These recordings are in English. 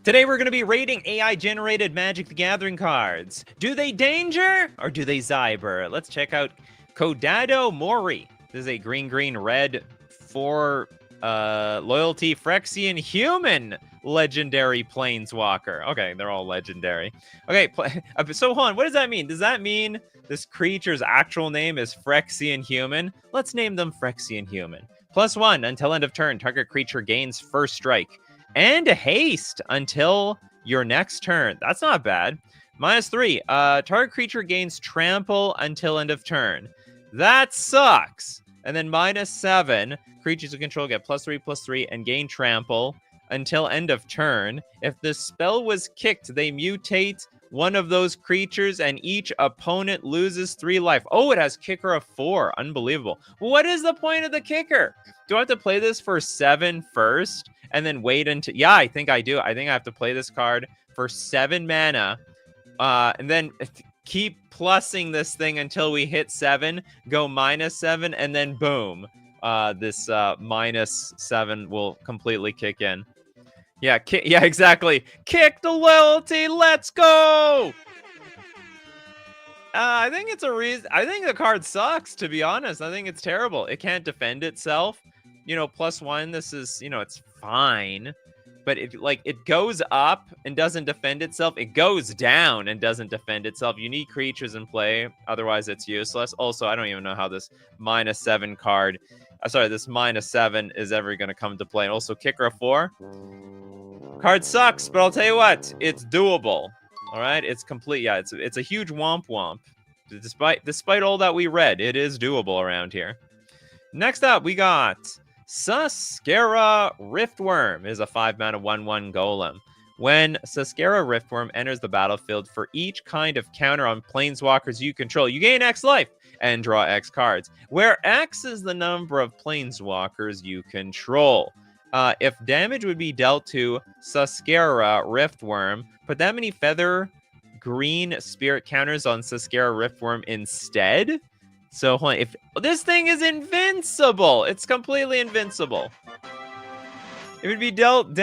Today we're going to be rating AI-generated Magic the Gathering cards. Do they danger or do they Zyber? Let's check out Kodado Mori. This is a green, red, 4 loyalty Phyrexian human legendary planeswalker. Okay, they're all legendary. Okay, so hold on, what does that mean? Does that mean this creature's actual name is Phyrexian human? Let's name them Phyrexian human. +1 until end of turn, target creature gains first strike. And haste until your next turn. That's not bad. -3, target creature gains trample until end of turn. That sucks. And then -7, creatures you control get +3/+3 and gain trample until end of turn. If the spell was kicked, they mutate one of those creatures and each opponent loses 3 life. Oh, it has kicker of 4. Unbelievable. What is the point of the kicker? Do I have to play this for 7 first? And then wait until... Yeah, I think I do. I think I have to play this card for 7 mana. And then keep plussing this thing until we hit 7. Go -7, and then boom. This -7 will completely kick in. Yeah, yeah, exactly. Kick the loyalty. Let's go! I think it's a reason. I think the card sucks, to be honest. I think it's terrible. It can't defend itself. You know, +1, this is, you know, it's fine. But if, like, it goes up and doesn't defend itself, it goes down and doesn't defend itself. You need creatures in play, otherwise it's useless. Also, I don't even know how this -7 card, sorry, this -7 is ever going to come to play. And also, kicker of 4. Card sucks, but I'll tell you what, it's doable. All right, it's complete. Yeah, it's a huge womp. Despite all that we read, it is doable around here. Next up, we got Suskera Riftworm. It is a 5-mana 1/1 golem. When Suskera Riftworm enters the battlefield, for each kind of counter on planeswalkers you control, you gain X life and draw X cards, where X is the number of planeswalkers you control. If damage would be dealt to Suskera Riftworm, put that many feather green spirit counters on Suskera Riftworm instead. So hold on, if this thing is invincible, it's completely invincible. It would be dealt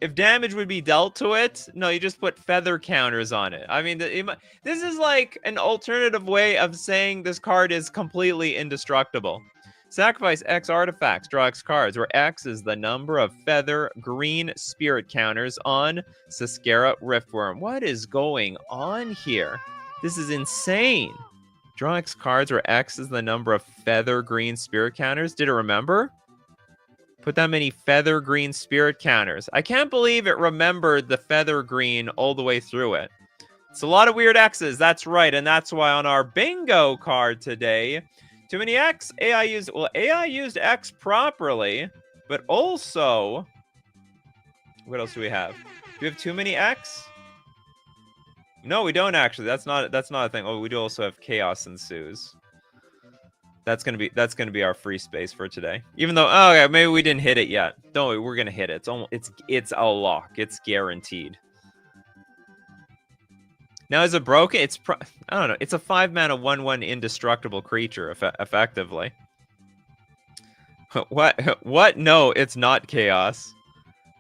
if damage would be dealt to it, no, you just put feather counters on it. I mean, this is like an alternative way of saying this card is completely indestructible. Sacrifice X artifacts, draw X cards, where X is the number of feather green spirit counters on Suskera Riftworm. What is going on here? This is insane. Draw X cards where X is the number of feather green spirit counters. Did it remember? Put that many feather green spirit counters. I can't believe it remembered the feather green all the way through it. It's a lot of weird X's. That's right. And that's why on our bingo card today, too many X, AI used X properly, but also, what else do we have? Do we have too many X? No, we don't actually. That's not a thing. Oh, we do also have Chaos Ensues. That's gonna be our free space for today. Even though, oh, okay, maybe we didn't hit it yet. Don't worry, we're gonna hit it. It's a lock. It's guaranteed. Now, is it broken? I don't know. It's a 5-mana 1/1 indestructible creature, effectively. What? No, it's not chaos.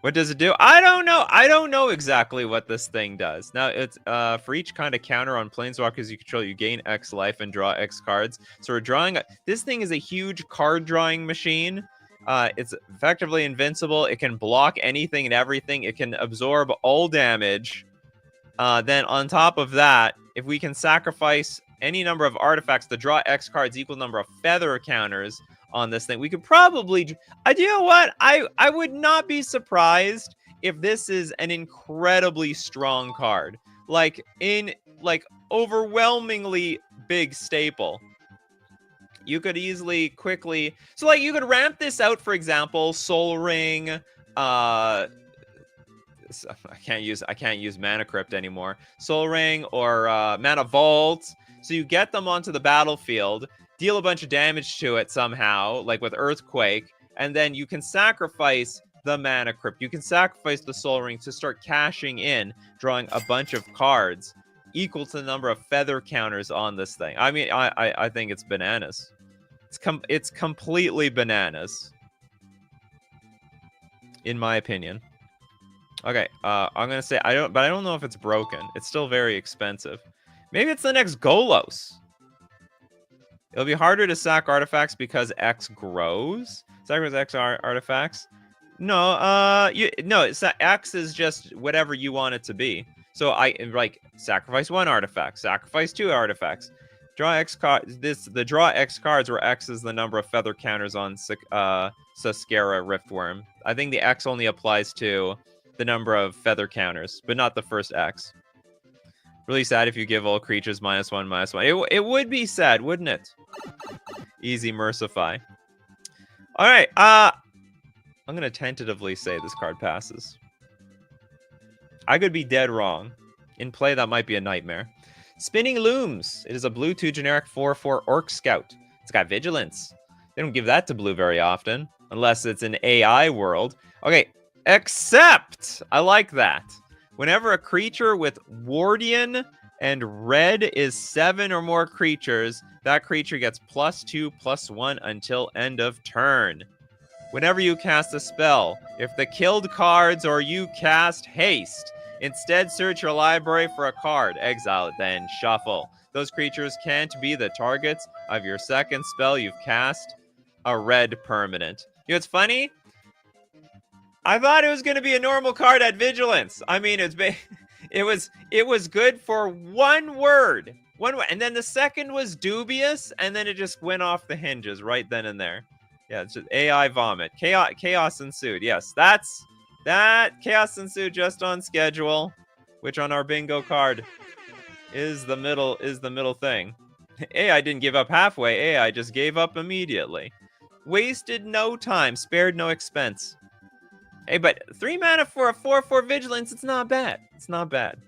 What does it do? I don't know. I don't know exactly what this thing does. Now, it's for each kind of counter on planeswalkers you control, you gain X life and draw X cards. So we're drawing... This thing is a huge card drawing machine. It's effectively invincible. It can block anything and everything. It can absorb all damage. Then on top of that, if we can sacrifice any number of artifacts to draw X cards equal number of feather counters on this thing, we could probably... you know what? I would not be surprised if this is an incredibly strong card. Like, overwhelmingly big staple. You could easily, quickly... So, like, you could ramp this out, for example, Soul Ring, I can't use Mana Crypt anymore. Soul Ring or Mana Vault. So you get them onto the battlefield, deal a bunch of damage to it somehow, like with Earthquake, and then you can sacrifice the Mana Crypt. You can sacrifice the Soul Ring to start cashing in, drawing a bunch of cards equal to the number of feather counters on this thing. I mean, I think it's bananas. It's completely bananas, in my opinion. Okay, I'm gonna say I don't know if it's broken. It's still very expensive. Maybe it's the next Golos. It'll be harder to sack artifacts because X grows. Sacrifice X artifacts. No, X is just whatever you want it to be. So I like sacrifice 1 artifact, sacrifice 2 artifacts. Draw X cards. The draw X cards where X is the number of feather counters on Saskara Riftworm. I think the X only applies to the number of feather counters, but not the first X. Really sad if you give all creatures -1/-1. It would be sad, wouldn't it? Easy Mercify. All right, I'm gonna tentatively say this card passes. I could be dead wrong. In play, that might be a nightmare. Spinning Looms. It is a blue 2 generic 4/4 Orc Scout. It's got Vigilance. They don't give that to blue very often, unless it's an AI world. Okay, except I like that. Whenever a creature with Wardian and red is 7 or more creatures, that creature gets +2/+1 until end of turn. Whenever you cast a spell, if the killed cards or you cast haste, instead search your library for a card, exile it, then shuffle. Those creatures can't be the targets of your second spell you've cast, a red permanent. You know what's funny? I thought it was going to be a normal card at Vigilance. I mean, it was good for one word. And then the second was dubious, and then it just went off the hinges right then and there. Yeah, it's just AI vomit. Chaos ensued. Yes, that chaos ensued just on schedule, which on our bingo card is the middle thing. AI didn't give up halfway. AI just gave up immediately. Wasted no time, spared no expense. Hey, but 3 mana for a 4/4 Vigilance, it's not bad. It's not bad.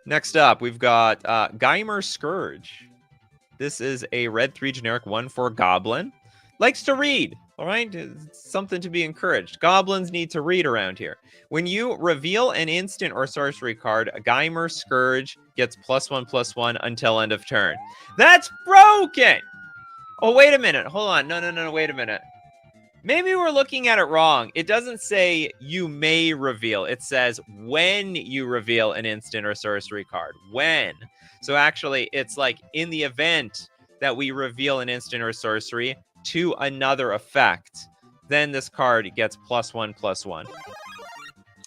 Next up, we've got Geimer Scourge. This is a red 3 generic 1/4 goblin. Likes to read, all right? It's something to be encouraged. Goblins need to read around here. When you reveal an instant or sorcery card, a Geimer Scourge gets +1/+1 until end of turn. That's broken! Oh, wait a minute. Hold on. No, wait a minute. Maybe we're looking at it wrong. It doesn't say you may reveal. It says when you reveal an instant or sorcery card. When. So actually, it's like in the event that we reveal an instant or sorcery to another effect, then this card gets +1/+1.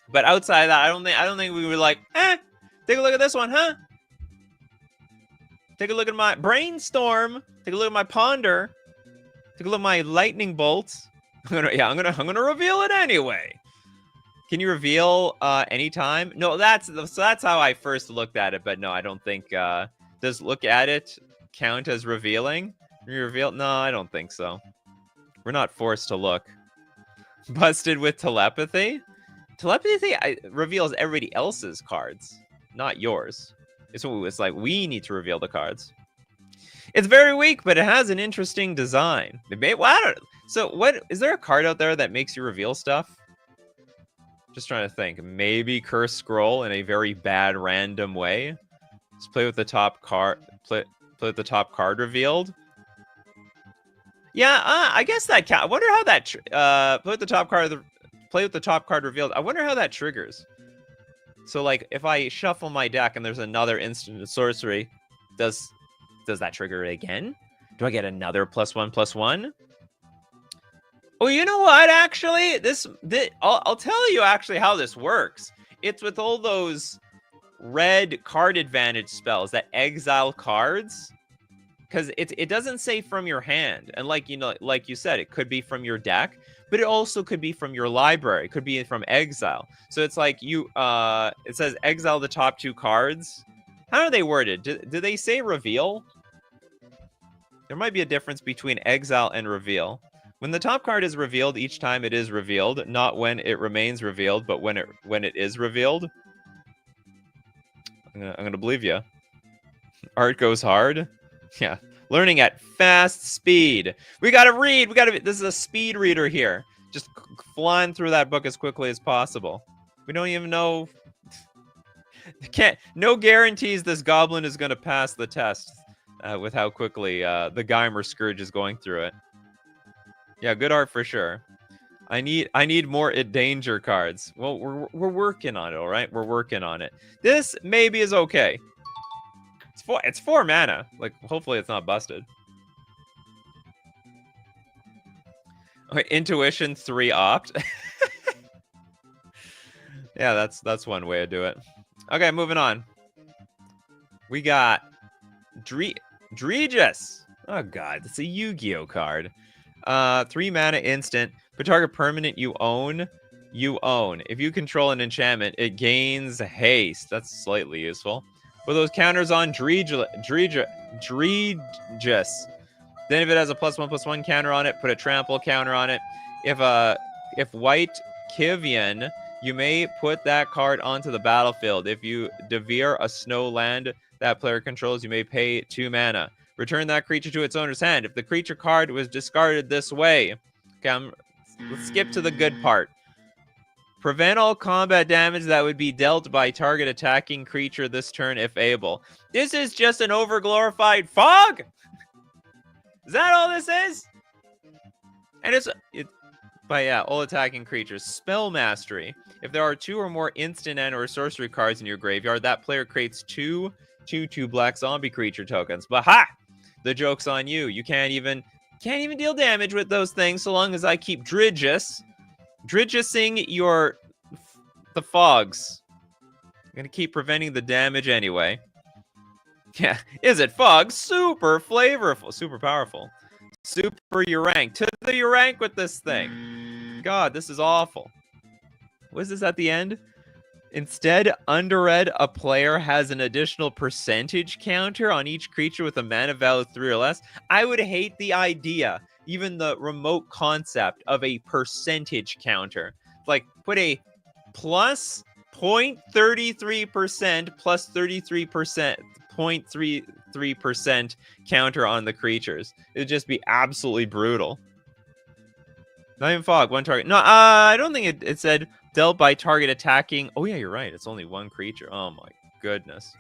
But outside of that, I don't think we were like, take a look at this one, huh? Take a look at my Brainstorm. Take a look at my Ponder. Take a look at my Lightning Bolt. I'm gonna reveal it anyway. Can you reveal anytime? No, that's how I first looked at it, but no, I don't think does look at it count as revealing? You reveal? No, I don't think so. We're not forced to look. Busted with telepathy? Telepathy reveals everybody else's cards, not yours. It's like we need to reveal the cards. It's very weak, but it has an interesting design. So what is there a card out there that makes you reveal stuff? Just trying to think. Maybe Curse Scroll in a very bad random way. Just play with the top card. Play with the top card revealed. Yeah, I guess that count. I wonder how that play with the top card revealed. I wonder how that triggers. So like if I shuffle my deck and there's another instant sorcery, does that trigger it again? Do I get another +1/+1? Oh, you know what? Actually, I'll tell you actually how this works. It's with all those red card advantage spells that exile cards, because it doesn't say from your hand, and like you said, it could be from your deck, but it also could be from your library. It could be from exile. So it's like it says exile the top 2 cards. How are they worded? Do they say reveal? There might be a difference between exile and reveal. When the top card is revealed, each time it is revealed, not when it remains revealed, but when it is revealed. I'm gonna believe you. Art goes hard. Yeah, learning at fast speed. We gotta read. This is a speed reader here. Just flying through that book as quickly as possible. We don't even know. No guarantees this goblin is gonna pass the test with how quickly the Geimer Scourge is going through it. Yeah, good art for sure. I need more danger cards. Well, we're working on it, all right? We're working on it. This maybe is okay. It's 4 mana. Like, hopefully it's not busted. Okay, intuition 3 opt. Yeah, that's one way to do it. Okay, moving on. We got Dreegis. Oh god, that's a Yu-Gi-Oh card. 3 mana instant. For target permanent you own. If you control an enchantment, it gains haste. That's slightly useful. With those counters on Dreegis. Then if it has a +1/+1 counter on it, put a trample counter on it. If white Kivian, you may put that card onto the battlefield. If you devere a snow land that player controls, you may pay 2 mana. Return that creature to its owner's hand. If the creature card was discarded this way. Okay, let's skip to the good part. Prevent all combat damage that would be dealt by target attacking creature this turn if able. This is just an overglorified fog! Is that all this is? And but yeah, all attacking creatures. Spell Mastery. If there are 2 or more instant and or sorcery cards in your graveyard, that player creates 2 black zombie creature tokens. But ha! The joke's on you. You can't even deal damage with those things so long as I keep Dreegising the fogs. I'm gonna keep preventing the damage anyway. Yeah, is it fog? Super flavorful, super powerful. Super Urank. To the Urank with this thing. God, this is awful. What is this at the end? Instead, Underred, a player has an additional percentage counter on each creature with a mana value 3 or less. I would hate the idea, even the remote concept of a percentage counter. Like, put a plus 0.33% plus 33%, 0.33% counter on the creatures. It would just be absolutely brutal. Not even fog, one target. No, I don't think it said dealt by target attacking. Oh yeah, you're right. It's only one creature. Oh my goodness.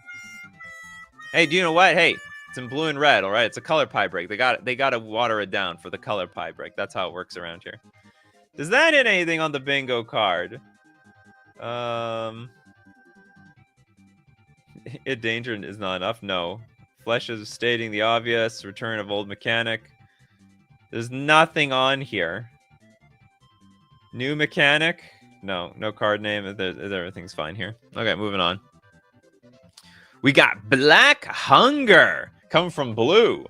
Hey, do you know what? Hey, it's in blue and red. All right, it's a color pie break. They got to water it down for the color pie break. That's how it works around here. Does that hit anything on the bingo card? Danger is not enough. No. Flesh is stating the obvious. Return of old mechanic. There's nothing on here. New mechanic. No card name. Everything's fine here. Okay, moving on. We got Black Hunger coming from blue.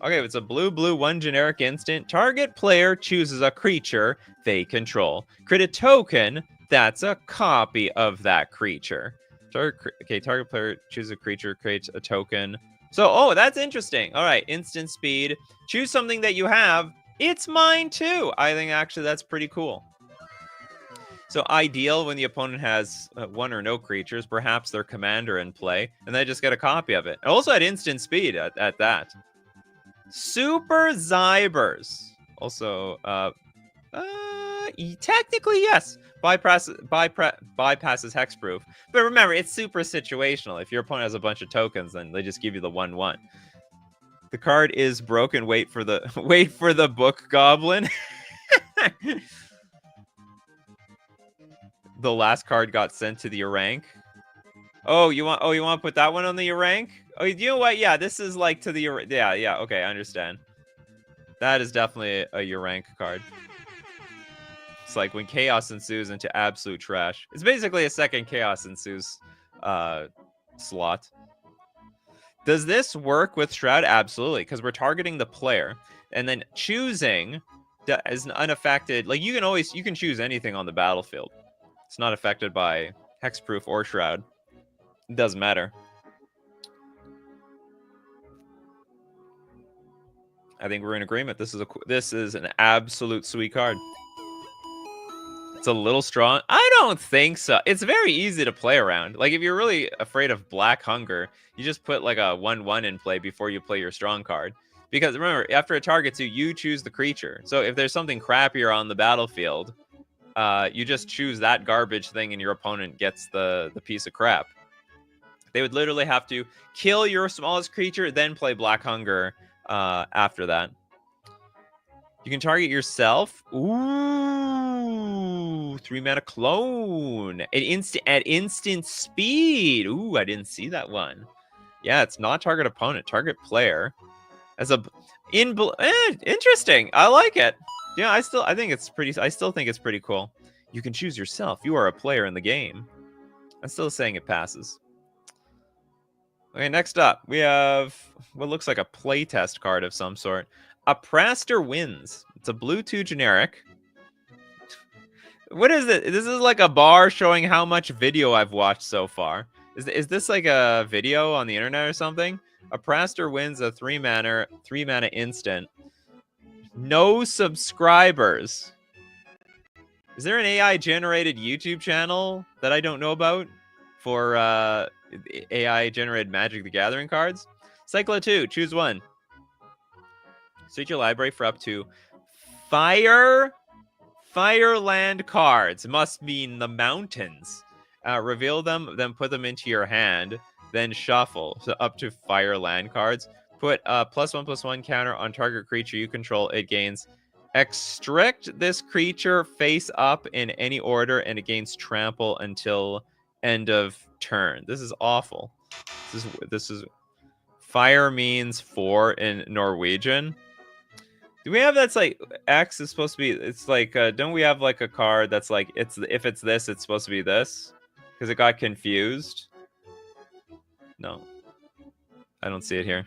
Okay, it's a blue, 1 generic instant. Target player chooses a creature they control. Create a token that's a copy of that creature. Target player chooses a creature, creates a token. So, that's interesting. All right, instant speed. Choose something that you have. It's mine too. I think actually that's pretty cool. So ideal when the opponent has 1 or no creatures, perhaps their commander in play, and they just get a copy of it. Also at instant speed at that. Super Zybers. Also, technically yes. Bypasses hexproof. But remember, it's super situational. If your opponent has a bunch of tokens, then they just give you the 1/1. The card is broken. Wait for the book goblin. The last card got sent to the Urank. Oh, you want to put that one on the Urank? Oh, you know what? Yeah, this is like to the Urank. Yeah, okay, I understand. That is definitely a Urank card. It's like when chaos ensues into absolute trash. It's basically a second chaos ensues slot. Does this work with Shroud? Absolutely, because we're targeting the player and then choosing as unaffected. Like you can choose anything on the battlefield. It's not affected by hexproof or Shroud. It doesn't matter. I think we're in agreement. This is an absolute sweet card. It's a little strong. I don't think so. It's very easy to play around. Like if you're really afraid of Black Hunger, you just put like a 1/1 in play before you play your strong card. Because remember, after it targets you, you choose the creature. So if there's something crappier on the battlefield, you just choose that garbage thing and your opponent gets the piece of crap. They would literally have to kill your smallest creature, then play Black Hunger after that. You can target yourself. Ooh, 3-mana clone at instant speed. Ooh, I didn't see that one. Yeah, it's not target opponent, target player. As a interesting. I like it. Yeah, I still think it's pretty cool. You can choose yourself. You are a player in the game. I'm still saying it passes. Okay, next up, we have what looks like a playtest card of some sort. Apraster Wins. It's a blue 2 generic. What is it? This is like a bar showing how much video I've watched so far. Is this like a video on the internet or something? Apraster Wins a 3-mana instant. No subscribers. Is there an AI generated YouTube channel that I don't know about for AI generated Magic the Gathering cards? Cycle 2, choose one. Search your library for up to Fireland cards. Must mean the mountains. Reveal them, then put them into your hand. Then shuffle. So up to Fireland cards. Put a +1/+1 counter on target creature you control. It gains extract this creature face up in any order, and it gains trample until end of turn. This is awful. This is fire means 4 in Norwegian. Do we have that's like X is supposed to be? It's like don't we have like a card that's like if it's this, it's supposed to be this? Because it got confused. No, I don't see it here.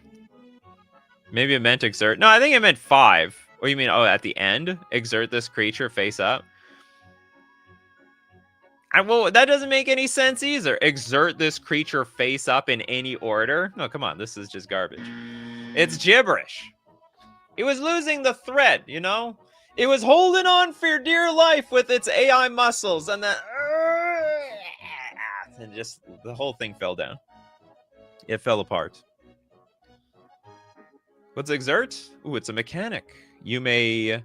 Maybe it meant exert. No, I think it meant 5. Or you mean at the end? Exert this creature face up. Well, that doesn't make any sense either. Exert this creature face up in any order. No, come on, this is just garbage. It's gibberish. It was losing the thread, you know? It was holding on for dear life with its AI muscles, and then and just the whole thing fell down. It fell apart. What's exert? Ooh, it's a mechanic. You may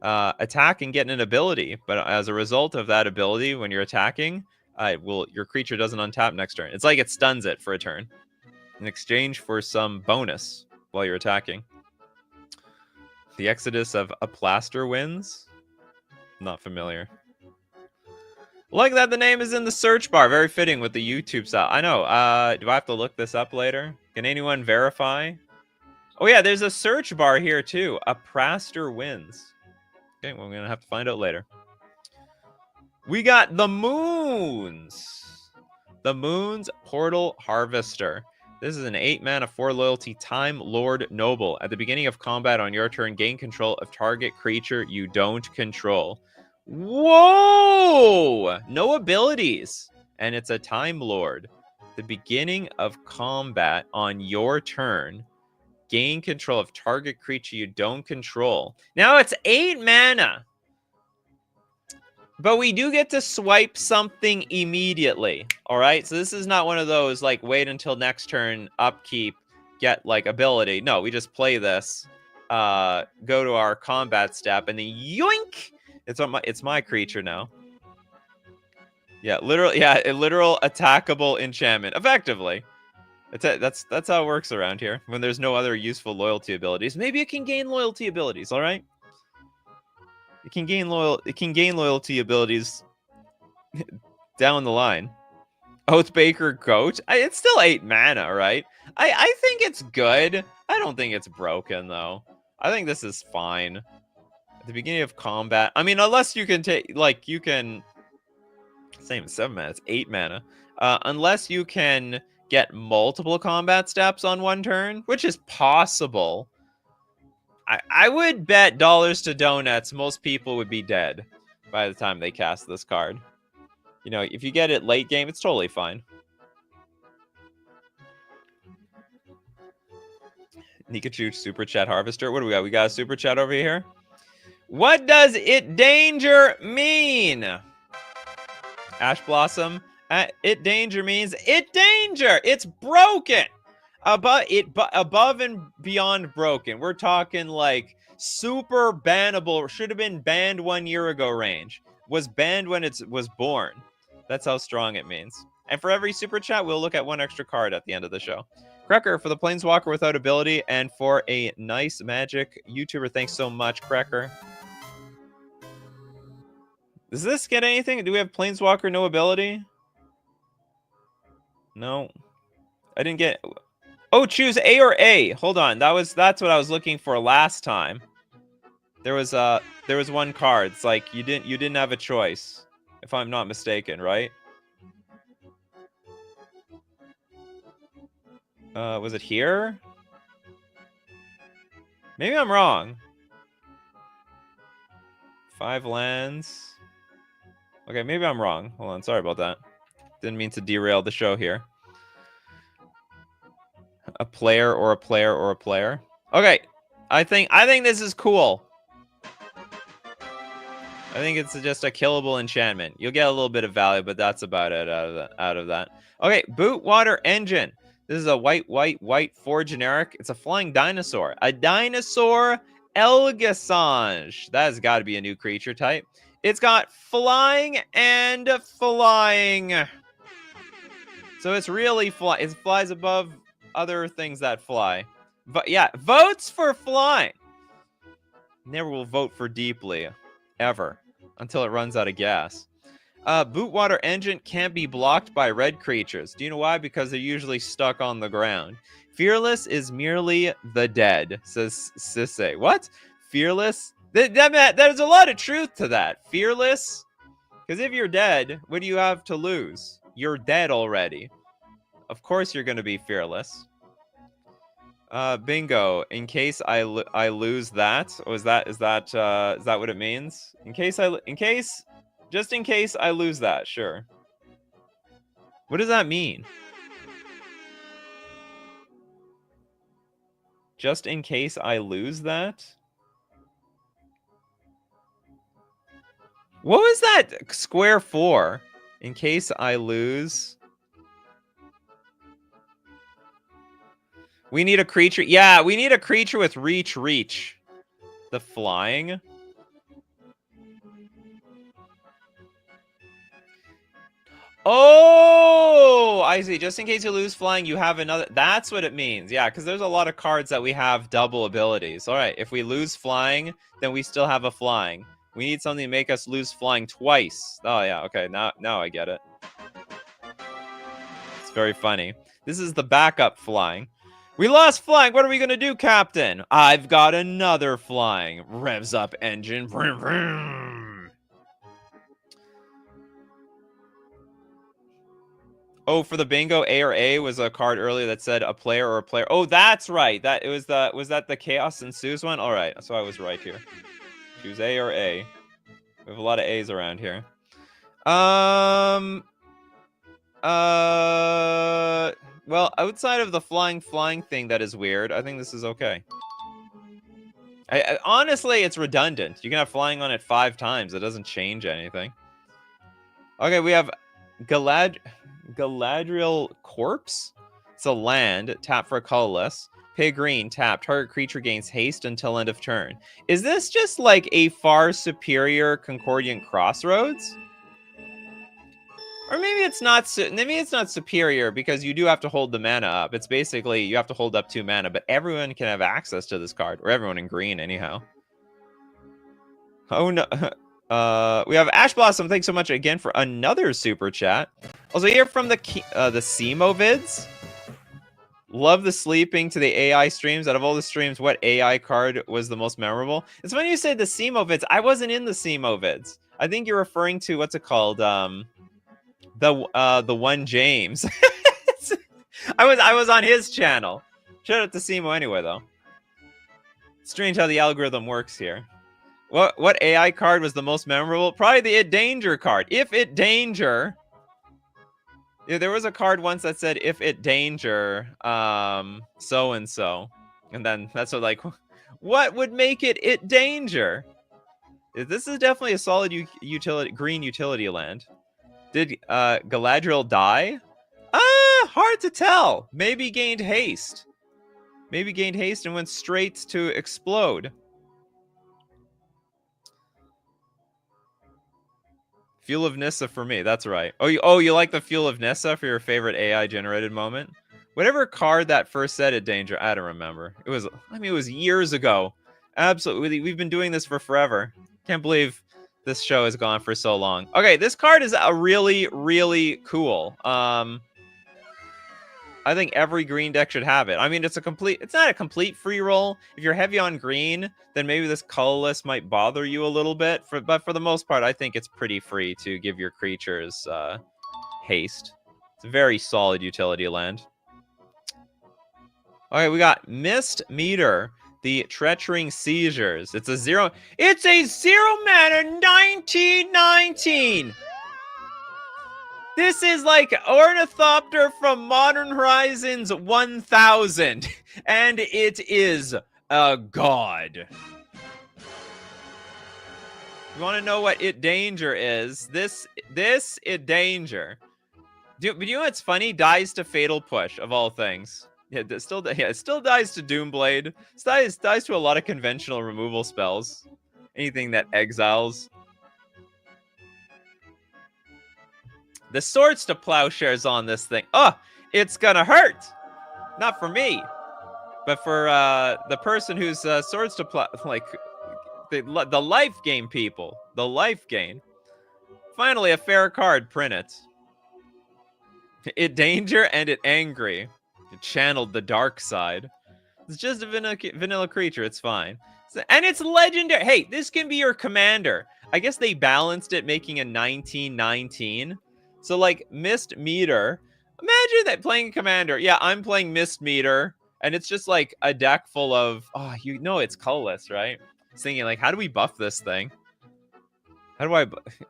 attack and get an ability, but as a result of that ability, when you're attacking, your creature doesn't untap next turn. It's like it stuns it for a turn in exchange for some bonus while you're attacking. The Exodus of Apraster Wins? Not familiar. Like that the name is in the search bar. Very fitting with the YouTube style. I know. Do I have to look this up later? Can anyone verify? Oh yeah, there's a search bar here too. Apraster Wins. Okay, well, we're going to have to find out later. We got the Moons. The Moons Portal Harvester. This is an 8-mana 4 loyalty Time Lord Noble. At the beginning of combat on your turn, gain control of target creature you don't control. Whoa! No abilities. And it's a Time Lord. The beginning of combat on your turn, gain control of target creature you don't control. Now it's 8 mana. But we do get to swipe something immediately. All right. So this is not one of those like wait until next turn, upkeep, get like ability. No, we just play this, go to our combat step, and then yoink! It's my creature now. Yeah, literally. Yeah, a literal attackable enchantment. Effectively. That's how it works around here. When there's no other useful loyalty abilities, maybe it can gain loyalty abilities. All right. It can gain loyalty abilities down the line. Oathbaker Goat. It's still 8 mana, right? I think it's good. I don't think it's broken though. I think this is fine. At the beginning of combat, I mean, unless you can take same as 7 mana. It's 8 mana. Unless you can get multiple combat steps on one turn, which is possible. I would bet dollars to donuts most people would be dead by the time they cast this card. You know, if you get it late game, it's totally fine. Nikachu Super Chat Harvester. What do we got? We got a Super Chat over here. What does it danger mean? Ash Blossom. It danger means it danger. It's broken. Above and beyond broken. We're talking like super bannable. Should have been banned 1 year ago range. Was banned when it was born. That's how strong it means. And for every super chat, we'll look at one extra card at the end of the show. Cracker for the Planeswalker without ability and for a nice Magic YouTuber. Thanks so much, Cracker. Does this get anything? Do we have Planeswalker no ability? No. I didn't get... Oh, choose A or A. Hold on. That's what I was looking for last time. There was one card. It's like you didn't have a choice, if I'm not mistaken, right? Was it here? Maybe I'm wrong. 5 lands. Okay, maybe I'm wrong. Hold on, sorry about that. Didn't mean to derail the show here. A player or a player or a player. Okay, I think this is cool. I think it's just a killable enchantment. You'll get a little bit of value, but that's about it out of that. Okay, Boot Water Engine. This is a white 4 generic. It's a flying dinosaur. A dinosaur Elgisange. That has got to be a new creature type. It's got flying and flying. So it's really it flies above other things that fly. But yeah, votes for flying. Never will vote for deeply, ever, until it runs out of gas. Boot Water Engine can't be blocked by red creatures. Do you know why? Because they're usually stuck on the ground. Fearless is merely the dead, says Sisse. What? Fearless? There's a lot of truth to that. Fearless? Because if you're dead, what do you have to lose? You're dead already. Of course you're going to be fearless. Bingo. In case I lose that, or is that what it means? Just in case I lose that, sure. What does that mean? Just in case I lose that? What was that square for? In case I lose. We need a creature. Yeah, we need a creature with reach. The flying. Oh, I see. Just in case you lose flying, you have another. That's what it means. Yeah, because there's a lot of cards that we have double abilities. All right, if we lose flying, then we still have a flying. We need something to make us lose flying twice. Oh, yeah. Okay, now I get it. It's very funny. This is the backup flying. We lost flying. What are we going to do, Captain? I've got another flying. Revs up engine. Vroom, vroom. Oh, for the bingo, A or A was a card earlier that said a player or a player. Oh, that's right. Was that the Chaos Ensues one? All right. So I was right here. Choose A or A. We have a lot of A's around here. Well, outside of the flying thing that is weird, I think this is okay. Honestly, it's redundant. You can have flying on it 5 times. It doesn't change anything. Okay, we have Galadriel Corpse. It's a land. Tap for a colorless. Pay green. Tap. Target creature gains haste until end of turn. Is this just like a far superior Concordiant Crossroads? Or maybe it's not. Maybe it's not superior because you do have to hold the mana up. It's basically you have to hold up 2 mana, but everyone can have access to this card, or everyone in green, anyhow. Oh no. We have Ash Blossom. Thanks so much again for another super chat. Also here from the Semovids. Love the sleeping to the AI streams. Out of all the streams, what AI card was the most memorable? It's funny you say the Semovids. I wasn't in the Semovids. I think you're referring to what's it called? The one James. I was on his channel. Shout out to Simo anyway though. Strange how the algorithm works here. What AI card was the most memorable? Probably the It Danger card. If It Danger. Yeah, there was a card once that said if it danger, so and so. And then that's what would make it danger? This is definitely a solid green utility land. Did Galadriel die? Hard to tell. Maybe gained haste. Maybe gained haste and went straight to explode. Fuel of Nissa for me. That's right. Oh, you like the Fuel of Nissa for your favorite AI generated moment? Whatever card that first said it danger, I don't remember. It was, I mean, it was years ago. Absolutely, we've been doing this for forever. Can't believe this show has gone for so long. Okay, this card is a really, really cool. I think every green deck should have it. I mean, it's not a complete free roll. If you're heavy on green, then maybe this colorless might bother you a little bit. But for the most part, I think it's pretty free to give your creatures haste. It's a very solid utility land. Okay, we got Mist Meter, the Treachery Seizures. It's a 0 mana 1919. This is like Ornithopter from Modern Horizons 1000, and it is a god. You want to know what it danger is? This it danger. Do you know what's funny? Dies to Fatal Push, of all things. Yeah, it still dies to Doomblade. It dies to a lot of conventional removal spells. Anything that exiles. The Swords to Plowshares on this thing. Oh, it's gonna hurt. Not for me, but for the person who's Swords to Plow, like the life gain people. The life gain. Finally, a fair card. Print it. It danger and it angry. It channeled the dark side. It's just a vanilla creature. It's fine. And it's legendary. Hey, this can be your commander. I guess they balanced it, making a 1919. So, like, Mist Meter. Imagine that playing Commander. Yeah, I'm playing Mist Meter. And it's just, like, a deck full of... Oh, you know it's colorless, right? I was thinking, like, how do we buff this thing? How do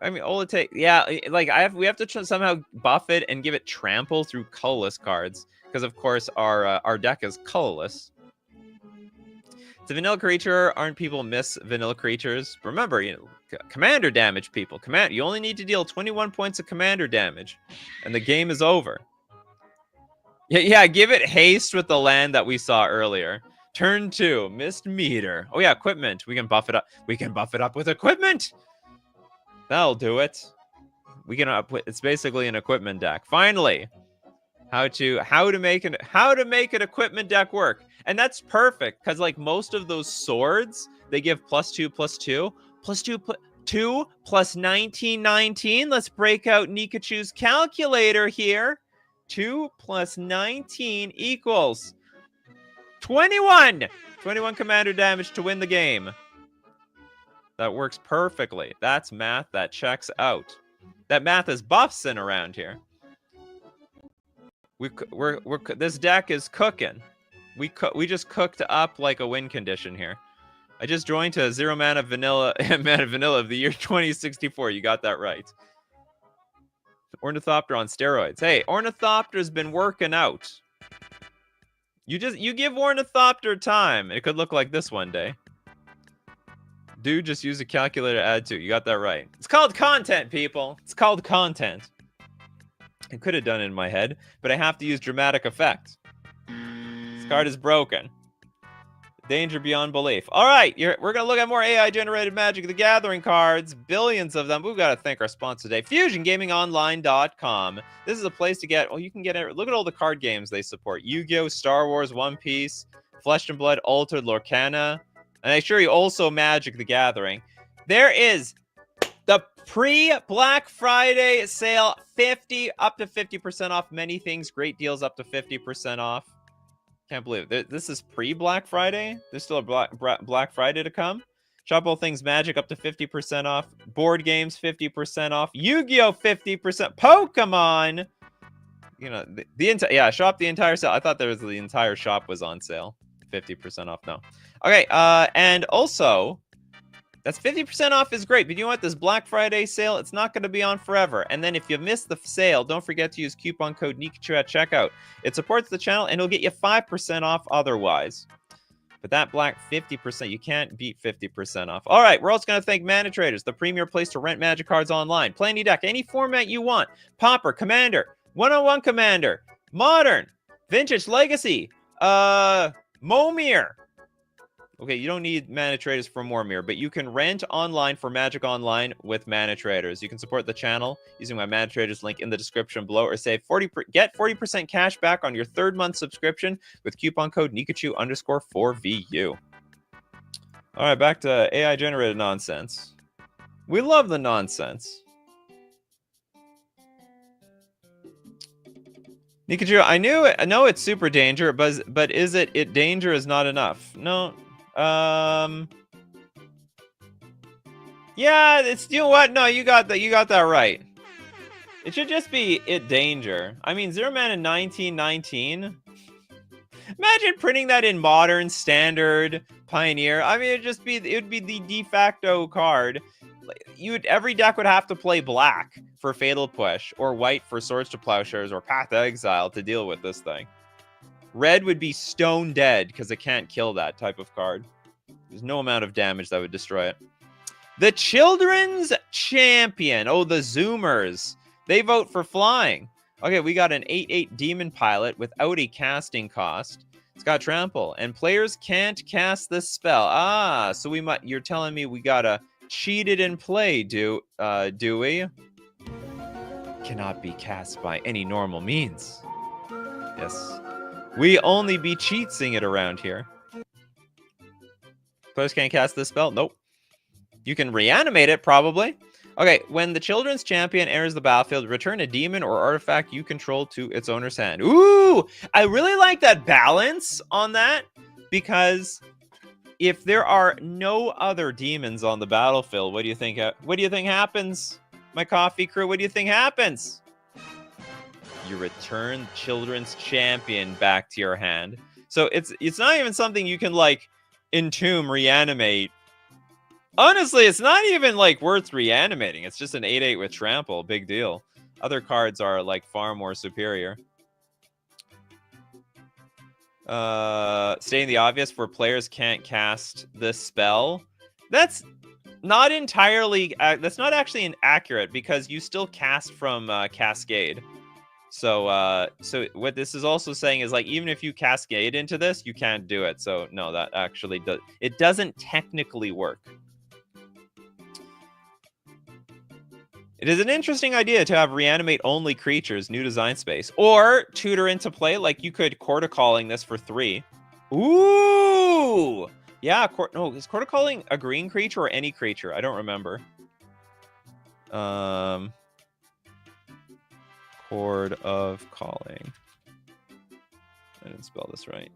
I mean, all it takes... Yeah, like, we have to somehow buff it and give it trample through colorless cards. Because, of course, our deck is colorless. It's a vanilla creature. Aren't people miss vanilla creatures? Remember, you know, commander damage, people. You only need to deal 21 points of commander damage, and the game is over. Yeah, give it haste with the land that we saw earlier. Turn 2, Mist Meter. Oh yeah, equipment. We can buff it up. We can buff it up with equipment. That'll do it. It's basically an equipment deck. Finally, how to make an equipment deck work. And that's perfect, because like most of those swords, they give +2/+2. +2 plus 1919. Let's break out Nikachu's calculator here. 2 plus 19 equals 21. 21 commander damage to win the game. That works perfectly. That's math that checks out. That math is buffing around here. This deck is cooking. We just cooked up like a win condition here. I just joined to 0 mana vanilla of the year 2064. You got that right. Ornithopter on steroids. Hey, Ornithopter's been working out. You give Ornithopter time. It could look like this one day. Dude, just use a calculator to add to. You got that right. It's called content, people. It's called content. I could have done it in my head, but I have to use dramatic effect. This card is broken. Danger beyond belief. All right, we're going to look at more AI-generated Magic the Gathering cards. Billions of them. We've got to thank our sponsor today, FusionGamingOnline.com. This is a place to get, well, you can get, look at all the card games they support. Yu-Gi-Oh!, Star Wars, One Piece, Flesh and Blood, Altered, Lorcana, and I assure you also Magic the Gathering. There is the pre-Black Friday sale, up to 50% off many things. Great deals up to 50% off. Can't believe it. This is pre-Black Friday. There's still a Black Friday to come. Shop all things Magic up to 50% off. Board games 50% off. Yu-Gi-Oh 50%. Pokemon. You know shop the entire sale. I thought the entire shop was on sale. 50% off. No. Okay. And also, that's 50% off is great, but you know what? This Black Friday sale, it's not going to be on forever. And then if you miss the sale, don't forget to use coupon code Nikachu at checkout. It supports the channel, and it'll get you 5% off otherwise. But that black 50%, you can't beat 50% off. All right, we're also going to thank Mana Traders, the premier place to rent Magic cards online. Play any deck, any format you want. Pauper, Commander, one-on-one Commander, Modern, Vintage, Legacy, Momir. Okay, you don't need mana traders for Mormir, but you can rent online for Magic Online with mana traders. You can support the channel using my mana traders link in the description below, or save get 40% cash back on your 3rd month subscription with coupon code Nikachu_4VU. All right, back to AI generated nonsense. We love the nonsense. Nikachu, I know it's super danger, but is it danger is not enough? No. Yeah, it's, you know what? No, you got that right. It should just be it danger. I mean, 0 mana 1919. Imagine printing that in modern, standard, pioneer. I mean, it would be the de facto card. Every deck would have to play black for Fatal Push, or white for Swords to Plowshares, or Path to Exile to deal with this thing. Red would be stone dead because it can't kill that type of card. There's no amount of damage that would destroy it. The Children's Champion. Oh, the Zoomers. They vote for flying. Okay, we got an 8/8 Demon Pilot without a casting cost. It's got trample, and players can't cast this spell. So you're telling me we gotta cheat it in play, do we? Cannot be cast by any normal means. Yes. We only be cheatsing it around here. Players can't cast this spell? Nope. You can reanimate it, probably. Okay, when the Children's Champion enters the battlefield, return a demon or artifact you control to its owner's hand. Ooh! I really like that balance on that, because if there are no other demons on the battlefield, what do you think happens? My coffee crew, what do you think happens? You return Children's Champion back to your hand. So it's not even something you can, like, entomb, reanimate. Honestly, it's not even, like, worth reanimating. It's just an 8/8 with trample. Big deal. Other cards are, like, far more superior. Stating the obvious, where players can't cast this spell. That's not entirely... that's not actually inaccurate, because you still cast from Cascade. So what this is also saying is, like, even if you Cascade into this, you can't do it. So, no, that actually it doesn't technically work. It is an interesting idea to have reanimate only creatures, new design space, or tutor into play. Like, you could Court of Calling this for 3. Ooh, yeah. Is Court of Calling a green creature or any creature? I don't remember. Court of Calling. I didn't spell this right.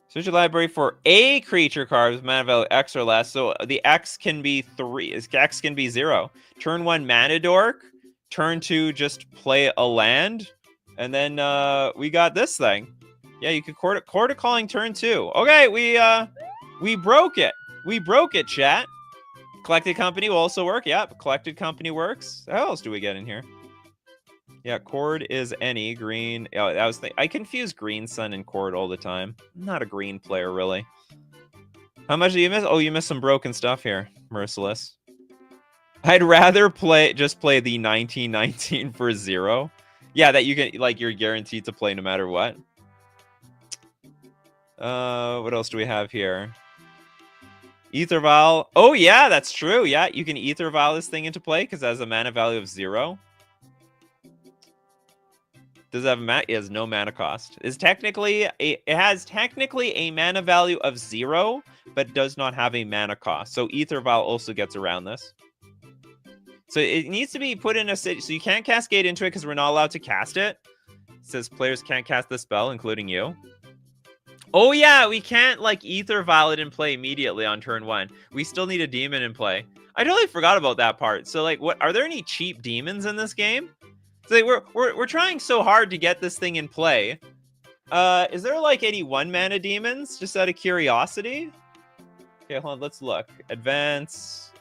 Search your library for a creature card with mana value X or less. So the X can be 3. X can be 0. Turn 1 Mana Dork. Turn 2 just play a land. And then we got this thing. Yeah, you could Court of Calling turn 2. Okay, we broke it. We broke it, chat. Collected Company will also work. Yep, Collected Company works. How else do we get in here? Yeah, Cord is any green. Oh, I confuse Green Sun and Cord all the time. I'm not a green player, really. How much do you miss? Oh, you missed some broken stuff here, Merciless. I'd rather just play the 1919 for 0. Yeah, that you can, like, you're guaranteed to play no matter what. What else do we have here? Ether Vial. Oh, yeah, that's true. Yeah, you can Ether Vial this thing into play because it has a mana value of 0. Does it have it has no mana cost. It has technically a mana value of 0, but does not have a mana cost. So Ether Vial also gets around this. So it needs to be put in a city. So you can't Cascade into it because we're not allowed to cast it. It says players can't cast the spell, including you. Oh yeah, we can't, like, Ether Vial it in play immediately on turn 1. We still need a demon in play. I totally forgot about that part. So, like, what are there any cheap demons in this game? So, like, we're trying so hard to get this thing in play. Is there, like, any 1-mana demons? Just out of curiosity. Okay, hold on. Let's look. Advance,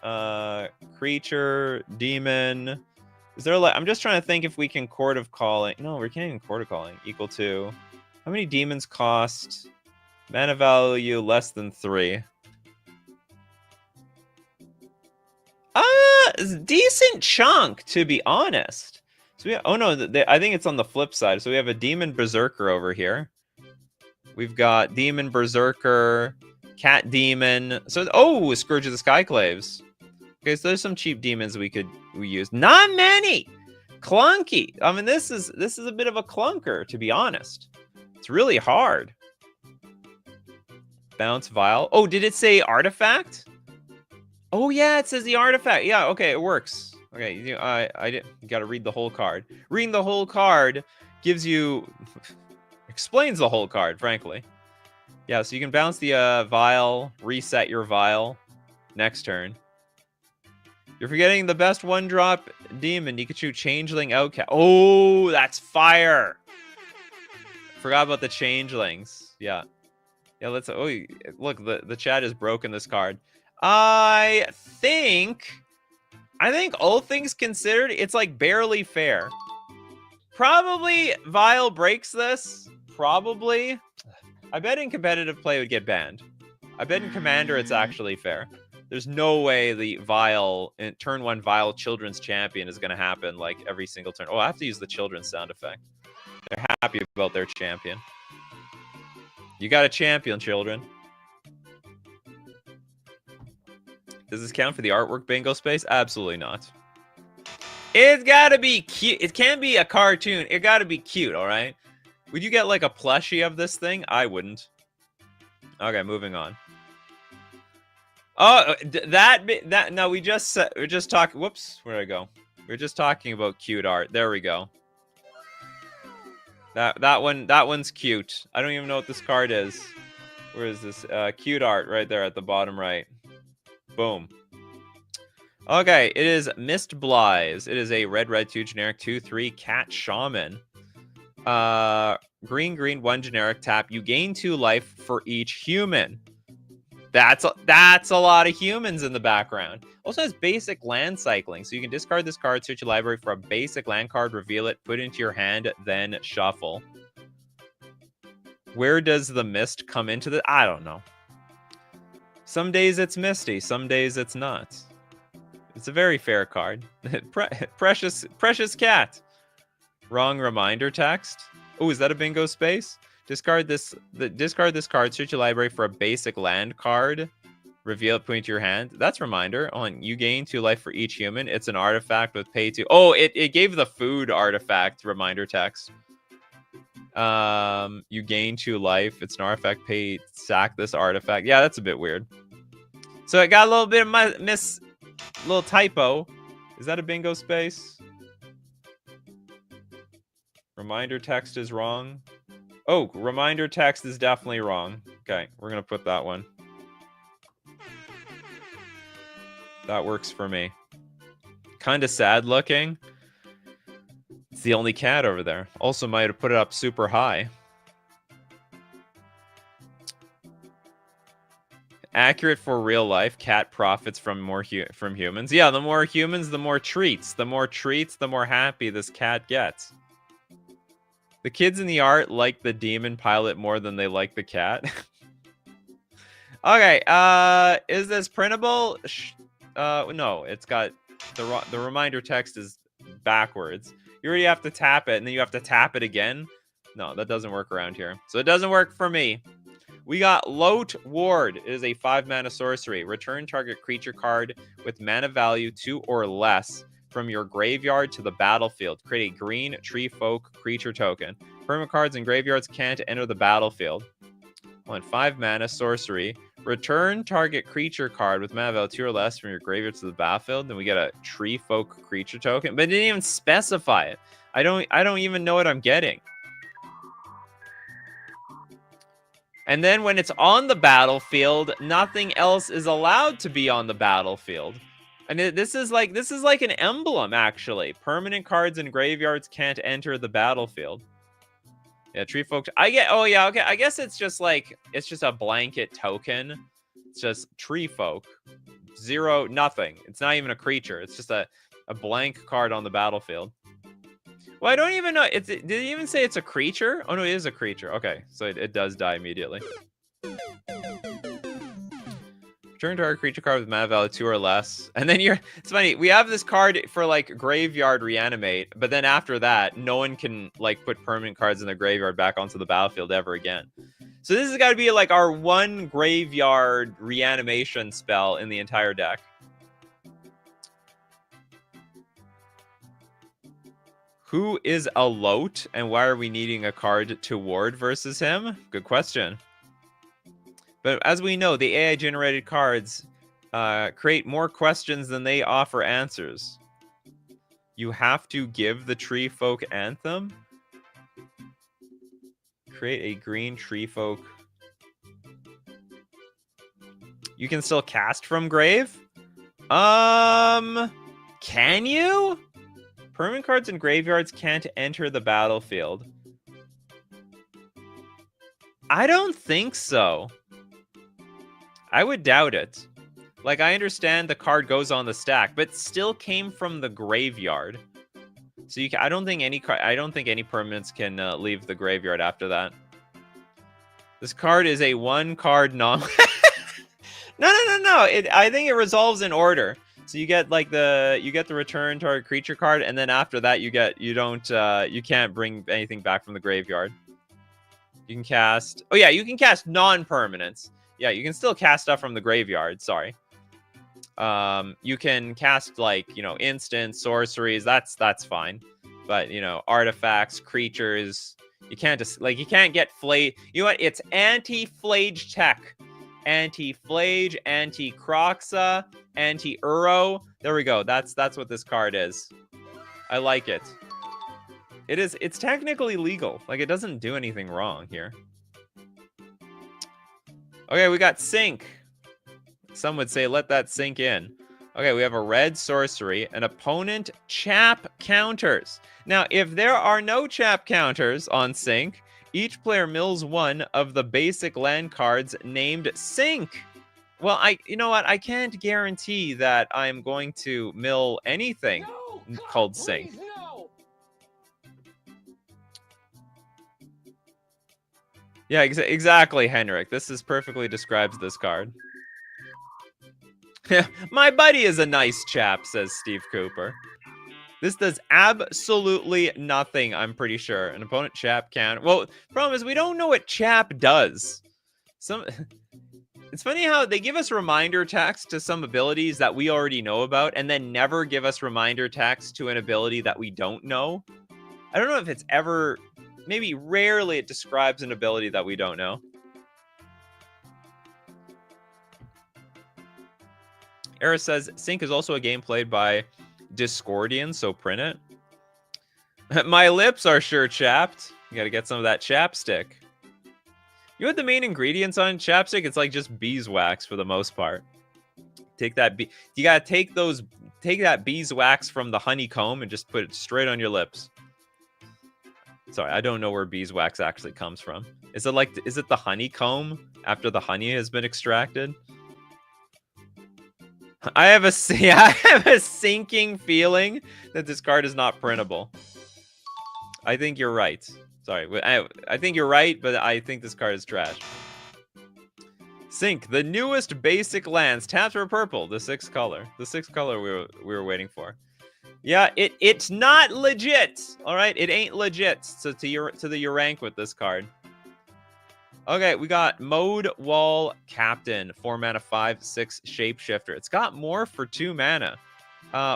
creature, demon. Is there, like, I'm just trying to think if we can Court of Calling. No, we can't even Court of Calling. Equal to. How many demons cost? Mana value less than 3. Decent chunk, to be honest. So oh no, I think it's on the flip side. So we have a demon berserker over here. We've got Demon Berserker, Cat Demon. So, oh, Scourge of the Skyclaves. Okay, so there's some cheap demons we use. Not many. Clunky. I mean, this is a bit of a clunker, to be honest. It's really hard. Bounce Vial. Oh, did it say artifact? Oh yeah, it says the artifact. Yeah, okay, it works. Okay, you got to read the whole card. Reading the whole card gives you explains the whole card, frankly. Yeah, so you can bounce the vial, reset your vial next turn. You're forgetting the best one-drop demon, Nikachu Changeling Outcast. Oh, that's fire. Forgot about the changelings. Yeah. Yeah, let's... Oh, look, the chat has broken this card. I think, all things considered, it's like barely fair. Probably Vile breaks this. Probably. I bet in competitive play it would get banned. I bet in Commander it's actually fair. There's no way the Vile, turn 1 Vile Children's Champion is going to happen like every single turn. Oh, I have to use the children's sound effect. They're happy about their champion. You got a champion, children. Does this count for the artwork bingo space? Absolutely not. It's got to be cute. It can't be a cartoon. It got to be cute, all right? Would you get like a plushie of this thing? I wouldn't. Okay, moving on. Oh, no, we're just talking. Whoops, where'd I go? We're just talking about cute art. There we go. That one's cute. I don't even know what this card is. Where is this? Cute art right there at the bottom right. Boom. Okay, it is Mist Blaze. It is a red 2 generic 2/3 cat shaman. Green 1 generic tap. You gain 2 life for each human. That's a lot of humans in the background. Also has basic land cycling, so you can discard this card, search your library for a basic land card, reveal it, put it into your hand, then shuffle. Where does the mist come into the... I don't know. Some days it's misty, some days it's not. It's a very fair card. Precious cat. Wrong reminder text. Oh, is that a bingo space? Discard this card, search your library for a basic land card, reveal it, put it into your hand. That's reminder. On you gain 2 life for each human. It's an artifact with pay 2. Oh, it gave the food artifact reminder text. You gain 2 life. It's an artifact, pay, sack this artifact. Yeah, that's a bit weird. So it got a little bit of little typo. Is that a bingo space? Reminder text is wrong. Oh, reminder text is definitely wrong. Okay, we're going to put that one. That works for me. Kind of sad looking. It's the only cat over there. Also might have put it up super high. Accurate for real life. Cat profits from from humans. Yeah, the more humans, the more treats. The more treats, the more happy this cat gets. The kids in the art like the demon pilot more than they like the cat. Okay, is this printable? No, it's got the reminder text is backwards. You already have to tap it, and then you have to tap it again. No, that doesn't work around here. So it doesn't work for me. We got Lote Ward. It is a 5-mana sorcery. Return target creature card with mana value 2 or less from your graveyard to the battlefield. Create a green tree folk creature token. Permanent cards and graveyards can't enter the battlefield. 5 mana sorcery. Return target creature card with mana value 2 or less from your graveyard to the battlefield. Then we get a tree folk creature token, but it didn't even specify it. I don't even know what I'm getting. And then when it's on the battlefield, nothing else is allowed to be on the battlefield. And this is like an emblem, actually. Permanent cards and graveyards can't enter the battlefield. Yeah, tree folk. Oh yeah, okay. I guess it's just a blanket token. It's just tree folk. 0, nothing. It's not even a creature. It's just a blank card on the battlefield. Well, I don't even know. Did it even say it's a creature? Oh no, it is a creature. Okay, so it does die immediately. Return target creature card with mana value 2 or less. And then it's funny, we have this card for like graveyard reanimate, but then after that, no one can like put permanent cards in the graveyard back onto the battlefield ever again. So this has got to be like our one graveyard reanimation spell in the entire deck. Who is a Lote, and why are we needing a card to ward versus him? Good question. But as we know, the AI-generated cards create more questions than they offer answers. You have to give the Tree Folk Anthem. Create a green Tree Folk. You can still cast from grave? Can you? Permanent cards in graveyards can't enter the battlefield. I don't think so. I would doubt it. Like, I understand the card goes on the stack, but still came from the graveyard. So I don't think any permanents can leave the graveyard after that. This card is a one-card non. No. I think it resolves in order. So you get like the return target creature card, and then after that you can't bring anything back from the graveyard. You can cast. Oh yeah, you can cast non-permanents. Yeah, you can still cast stuff from the graveyard. Sorry. You can cast like instant sorceries. That's fine. But artifacts, creatures. You can't get flage. You know what? It's anti-flage tech. Anti-Flage, anti-Croxa, anti-Uro. There we go. That's what this card is. I like it. It's technically legal. Like, it doesn't do anything wrong here. Okay, we got Sink. Some would say let that sink in. Okay, we have a red sorcery. An opponent chap counters. Now, if there are no chap counters on Sink, each player mills one of the basic land cards named Sink. Well, you know what? I can't guarantee that I'm going to mill anything called Sink. No. Yeah, exactly, Henrik. This perfectly describes this card. My buddy is a nice chap, says Steve Cooper. This does absolutely nothing, I'm pretty sure. An opponent chap counter. Well, problem is we don't know what chap does. It's funny how they give us reminder text to some abilities that we already know about, and then never give us reminder text to an ability that we don't know. I don't know if it's ever, maybe rarely it describes an ability that we don't know. Era says, Sink is also a game played by Discordian, so print it. My lips are sure chapped. You gotta get some of that chapstick. You know what the main ingredients on chapstick? It's like just beeswax for the most part. You gotta take that beeswax from the honeycomb and just put it straight on your lips. Sorry, I don't know where beeswax actually comes from. Is it the honeycomb after the honey has been extracted? I have a sinking feeling that this card is not printable. I think you're right. Sorry, I think you're right, but I think this card is trash. Sink, the newest basic lands. Taps for purple, the 6th color. The 6th color we were waiting for. Yeah, it's not legit. All right, it ain't legit. So to your rank with this card. Okay, we got Mode Wall Captain, 4 mana, 5/6 shapeshifter. It's got more for 2 mana.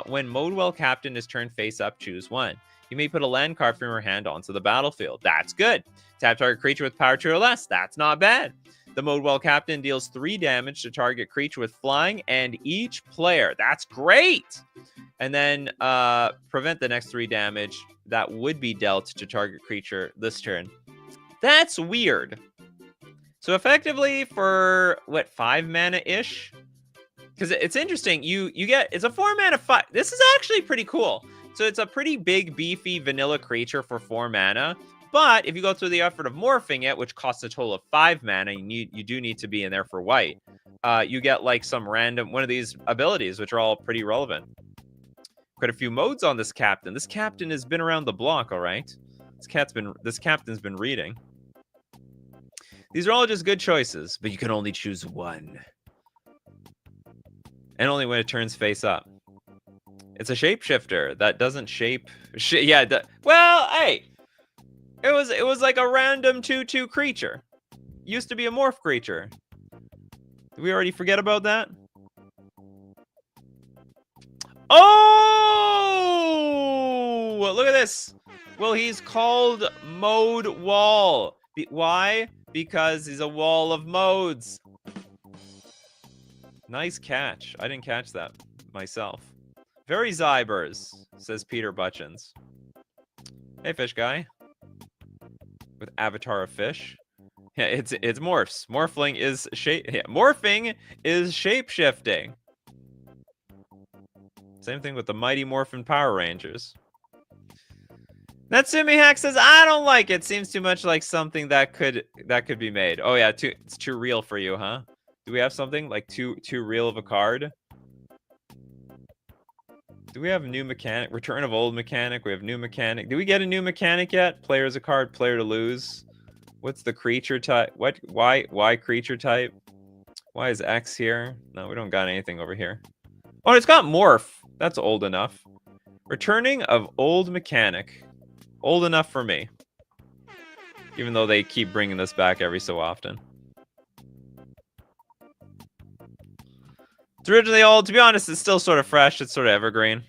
When Mode Wall Captain is turned face up, choose one. You may put a land card from your hand onto the battlefield. That's good. Tap target creature with power 2 or less. That's not bad. The Mode Wall Captain deals 3 damage to target creature with flying and each player. That's great. And then prevent the next 3 damage that would be dealt to target creature this turn. That's weird. So effectively for what, 5 mana-ish? Because it's interesting. It's a 4 mana 5. This is actually pretty cool. So it's a pretty big, beefy vanilla creature for 4 mana. But if you go through the effort of morphing it, which costs a total of 5 mana, you do need to be in there for white. You get like some random one of these abilities, which are all pretty relevant. Quite a few modes on this captain. This captain has been around the block, all right. This captain's been reading. These are all just good choices, but you can only choose one. And only when it turns face up. It's a shapeshifter that doesn't shape. Well, hey, it was like a random 2/2 creature. used to be a morph creature. Did we already forget about that? Oh! Look at this. Well, he's called Mode Wall. Why? Because he's a wall of modes. Nice catch. I didn't catch that myself. Very Zybers, says Peter Butchins. Hey, fish guy. With avatar of fish. Yeah, it's morphs. Morphling is morphing is shape-shifting. Same thing with the Mighty Morphin Power Rangers. Natsumi Hack says, I don't like it. Seems too much like something that could be made. Oh yeah, it's too real for you, huh? Do we have something like too real of a card? Do we have a new mechanic? Return of old mechanic. We have new mechanic. Do we get a new mechanic yet? Player is a card, player to lose. What's the creature type? What? Why creature type? Why is X here? No, we don't got anything over here. Oh, it's got morph. That's old enough. Returning of old mechanic. Old enough for me. Even though they keep bringing this back every so often. It's originally old. To be honest, it's still sort of fresh. It's sort of evergreen.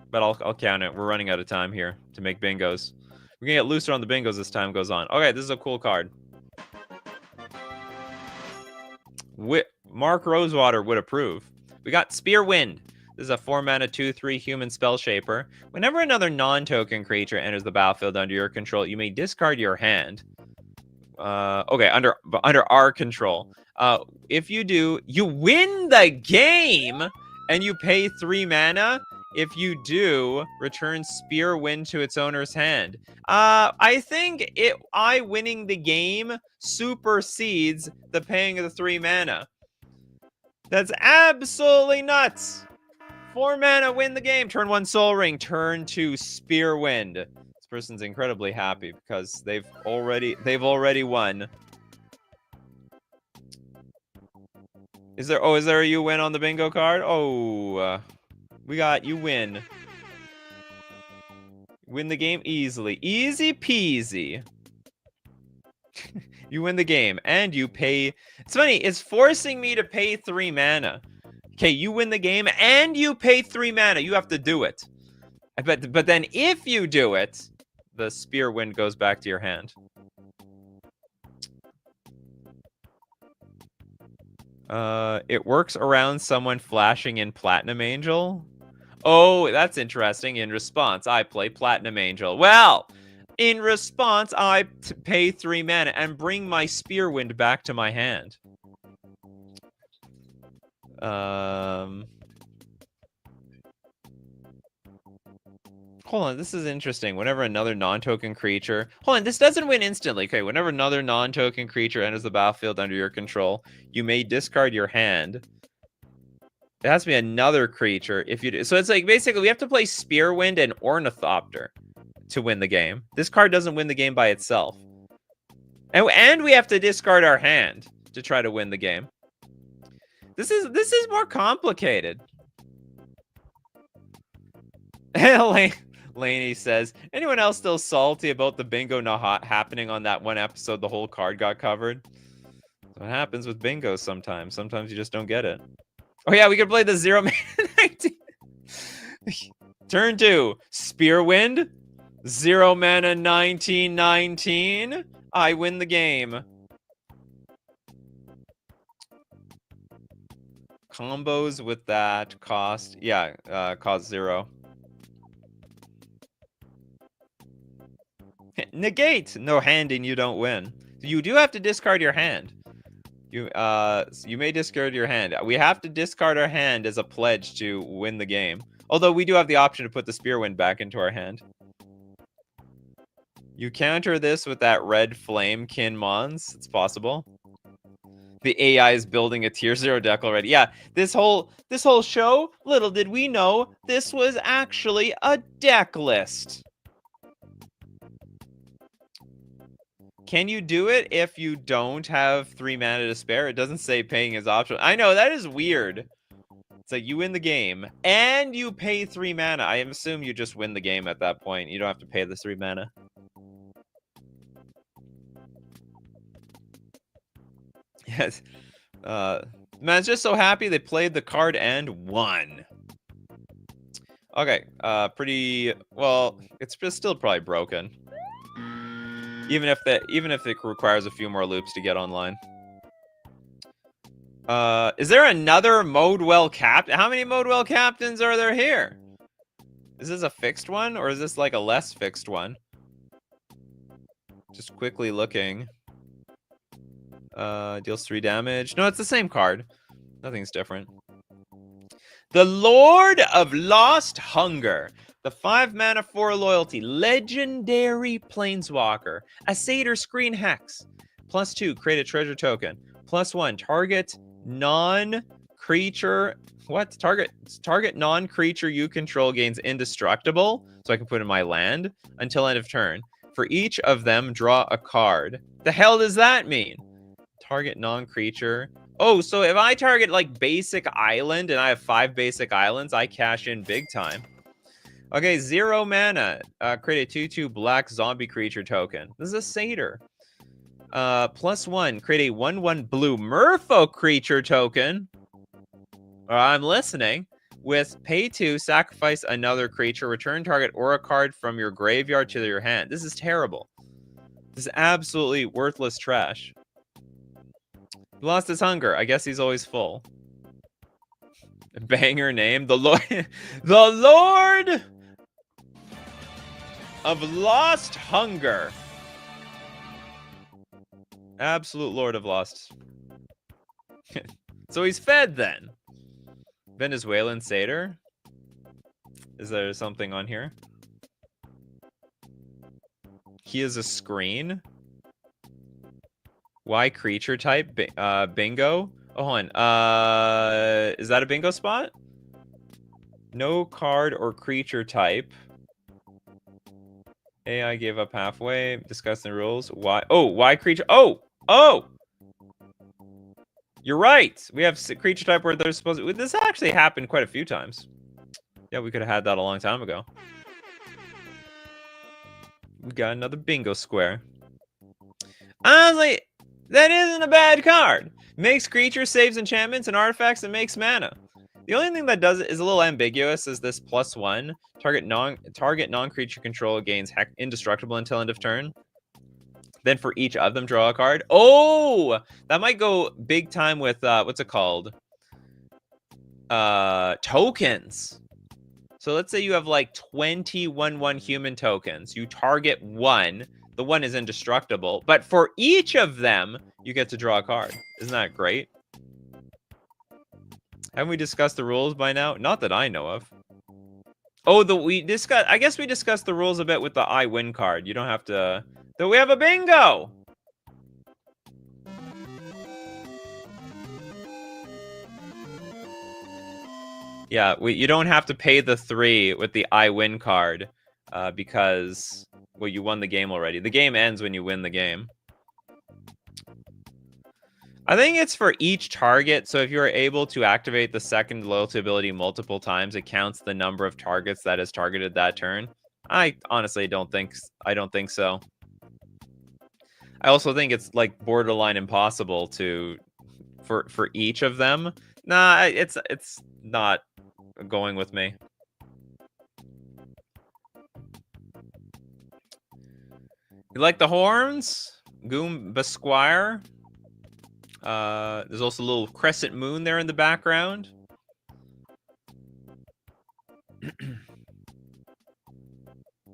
But I'll count it. We're running out of time here to make bingos. We're going to get looser on the bingos as time goes on. Okay, this is a cool card. Mark Rosewater would approve. We got Spear Wind. This is a 4-mana 2/3 human spell shaper. Whenever another non-token creature enters the battlefield under your control, you may discard your hand. Okay, under our control. If you do, you win the game, and you pay 3 mana. If you do, return Spear Wind to its owner's hand. I think I winning the game supersedes the paying of the 3 mana. That's absolutely nuts. 4 mana, win the game. Turn 1 Soul Ring. Turn 2 Spear Wind. This person's incredibly happy because they've already won. Is there a you win on the bingo card? Oh, we got you win. Win the game easily. Easy peasy. You win the game and you pay. It's funny, it's forcing me to pay 3 mana. Okay, you win the game and you pay 3 mana. You have to do it. But then if you do it, the Spear Wind goes back to your hand. It works around someone flashing in Platinum Angel. Oh, that's interesting. In response, I play Platinum Angel. Well, in response, I pay 3 mana and bring my Spear Wind back to my hand. Hold on, this is interesting. Whenever another non-token creature... Hold on, this doesn't win instantly. Okay, whenever another non-token creature enters the battlefield under your control, you may discard your hand. It has to be another creature if you do. So it's like, basically, we have to play Spearwind and Ornithopter to win the game. This card doesn't win the game by itself. And we have to discard our hand to try to win the game. This is more complicated. Laney says, anyone else still salty about the bingo not happening on that one episode the whole card got covered? That's what happens with bingos sometimes. Sometimes you just don't get it. Oh yeah, we could play the 0 mana 19. Turn 2, Spearwind. 0 mana 1919. I win the game. Combos with that cost, cost 0. Negate! No handing, you don't win. You do have to discard your hand. You may discard your hand. We have to discard our hand as a pledge to win the game. Although we do have the option to put the Spearwind back into our hand. You counter this with that red Flamekin Mons. It's possible. The AI is building a tier 0 deck already. Yeah, this whole show, little did we know, this was actually a deck list. Can you do it if you don't have 3 mana to spare? It doesn't say paying is optional. I know, that is weird. It's like you win the game and you pay 3 mana. I assume you just win the game at that point. You don't have to pay the 3 mana. Yes. Man's just so happy they played the card and won. Okay, pretty well. It's just still probably broken, even if it requires a few more loops to get online. Is there another Modewell captain? How many Modewell captains are there here? Is this a fixed one, or is this like a less fixed one? Just quickly looking. Deals 3 damage. No, it's the same card. Nothing's different. The Lord of Lost Hunger. The 5 mana 4 loyalty. Legendary Planeswalker. A Satyr Screen Hex. +2, create a treasure token. +1, target non-creature. What? Target non-creature you control gains indestructible. So I can put in my land until end of turn. For each of them, draw a card. The hell does that mean? Target non-creature. Oh, so if I target like basic island and I have 5 basic islands, I cash in big time. Okay, 0 mana. Create a 2/2 black zombie creature token. This is a satyr. +1, create a 1/1 blue merfolk creature token. I'm listening. With pay 2, sacrifice another creature, return target aura card from your graveyard to your hand. This is terrible. This is absolutely worthless trash. He lost his hunger. I guess he's always full. Banger name. The Lord the Lord of Lost Hunger. Absolute Lord of Lost. So he's fed then. Venezuelan satyr. Is there something on here? He is a screen. Y creature type. Bingo. Oh, hold on. Is that a bingo spot? No card or creature type. AI gave up halfway. Discuss the rules. Why? Oh, Y creature. Oh! You're right. We have creature type where they're supposed to... This actually happened quite a few times. Yeah, we could have had that a long time ago. We got another bingo square. Honestly, that isn't a bad card. Makes creatures, saves enchantments, and artifacts, and makes mana. The only thing that does it is a little ambiguous is this +1. Target non-creature control gains indestructible until end of turn. Then for each of them, draw a card. Oh! That might go big time with, what's it called? Tokens. So let's say you have like 20 1/1 human tokens. You target one. The one is indestructible. But for each of them, you get to draw a card. Isn't that great? Haven't we discussed the rules by now? Not that I know of. Oh, I guess we discussed the rules a bit with the I win card. You don't have to... Though we have a bingo! Yeah, you don't have to pay the 3 with the I win card because, well, you won the game already. The game ends when you win the game. I think it's for each target, so if you are able to activate the second loyalty ability multiple times, it counts the number of targets that is targeted that turn. I honestly don't think so. I also think it's like borderline impossible for each of them. Nah, it's not going with me. You like the horns? Goomba Squire. There's also a little crescent moon there in the background.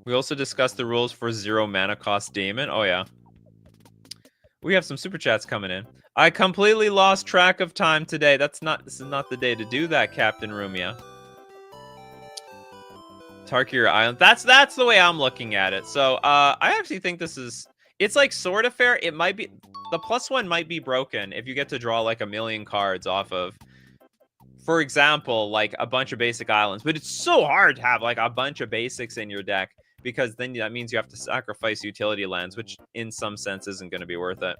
We also discussed the rules for 0 mana cost demon. Oh yeah. We have some super chats coming in. I completely lost track of time today. This is not the day to do that, Captain Rumia. Tarkir Island. That's the way I'm looking at it. So I actually think it's like sort of fair. It might be the +1 might be broken if you get to draw like a million cards off of, for example, like a bunch of basic islands. But it's so hard to have like a bunch of basics in your deck because then that means you have to sacrifice utility lands, which in some sense isn't going to be worth it.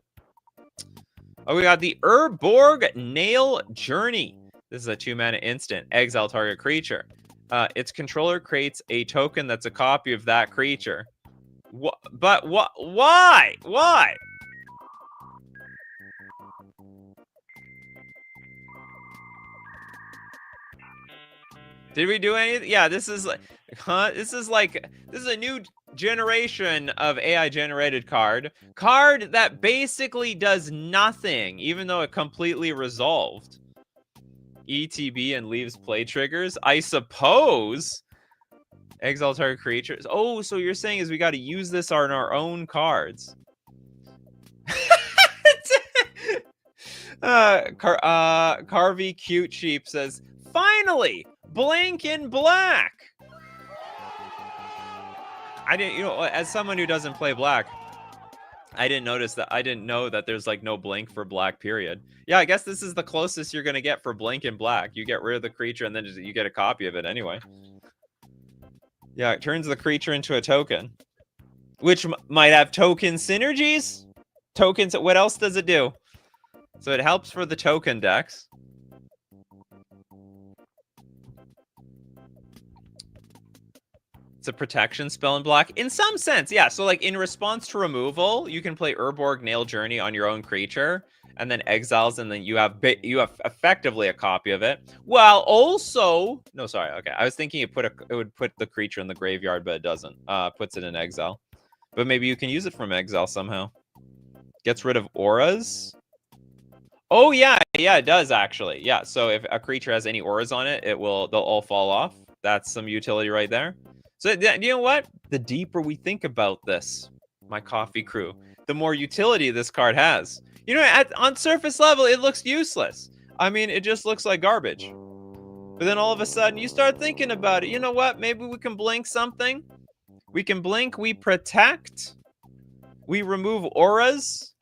Oh, we got the Urborg Nail Journey. This is a 2 mana instant. Exile target creature. Its controller creates a token that's a copy of that creature. Why? Why? Did we do anything? Yeah, this is like, this is a new generation of AI generated card that basically does nothing, even though it completely resolved. ETB and leaves play triggers, I suppose. Exile target creatures. Oh, so you're saying is we got to use this on our own cards. Carvey Cute Sheep says, finally, Blink in black. I didn't, as someone who doesn't play black, I didn't notice that. I didn't know that there's like no blink for black, period. Yeah, I guess this is the closest you're going to get for blink in black. You get rid of the creature and then you get a copy of it anyway. Yeah, it turns the creature into a token, which might have token synergies. Tokens, what else does it do? So it helps for the token decks. It's a protection spell in black. In some sense, yeah. So like in response to removal, you can play Urborg Nail Journey on your own creature and then exiles, and then you have effectively a copy of it. While also, no, sorry, okay. I was thinking it would put the creature in the graveyard, but it doesn't. Puts it in exile. But maybe you can use it from exile somehow. Gets rid of auras. Oh yeah, it does actually. Yeah, so if a creature has any auras on it, they'll all fall off. That's some utility right there. So you know what? The deeper we think about this, my coffee crew, the more utility this card has. You know, on surface level, it looks useless. I mean, it just looks like garbage. But then all of a sudden, you start thinking about it. You know what? Maybe we can blink something. We can blink. We protect. We remove auras.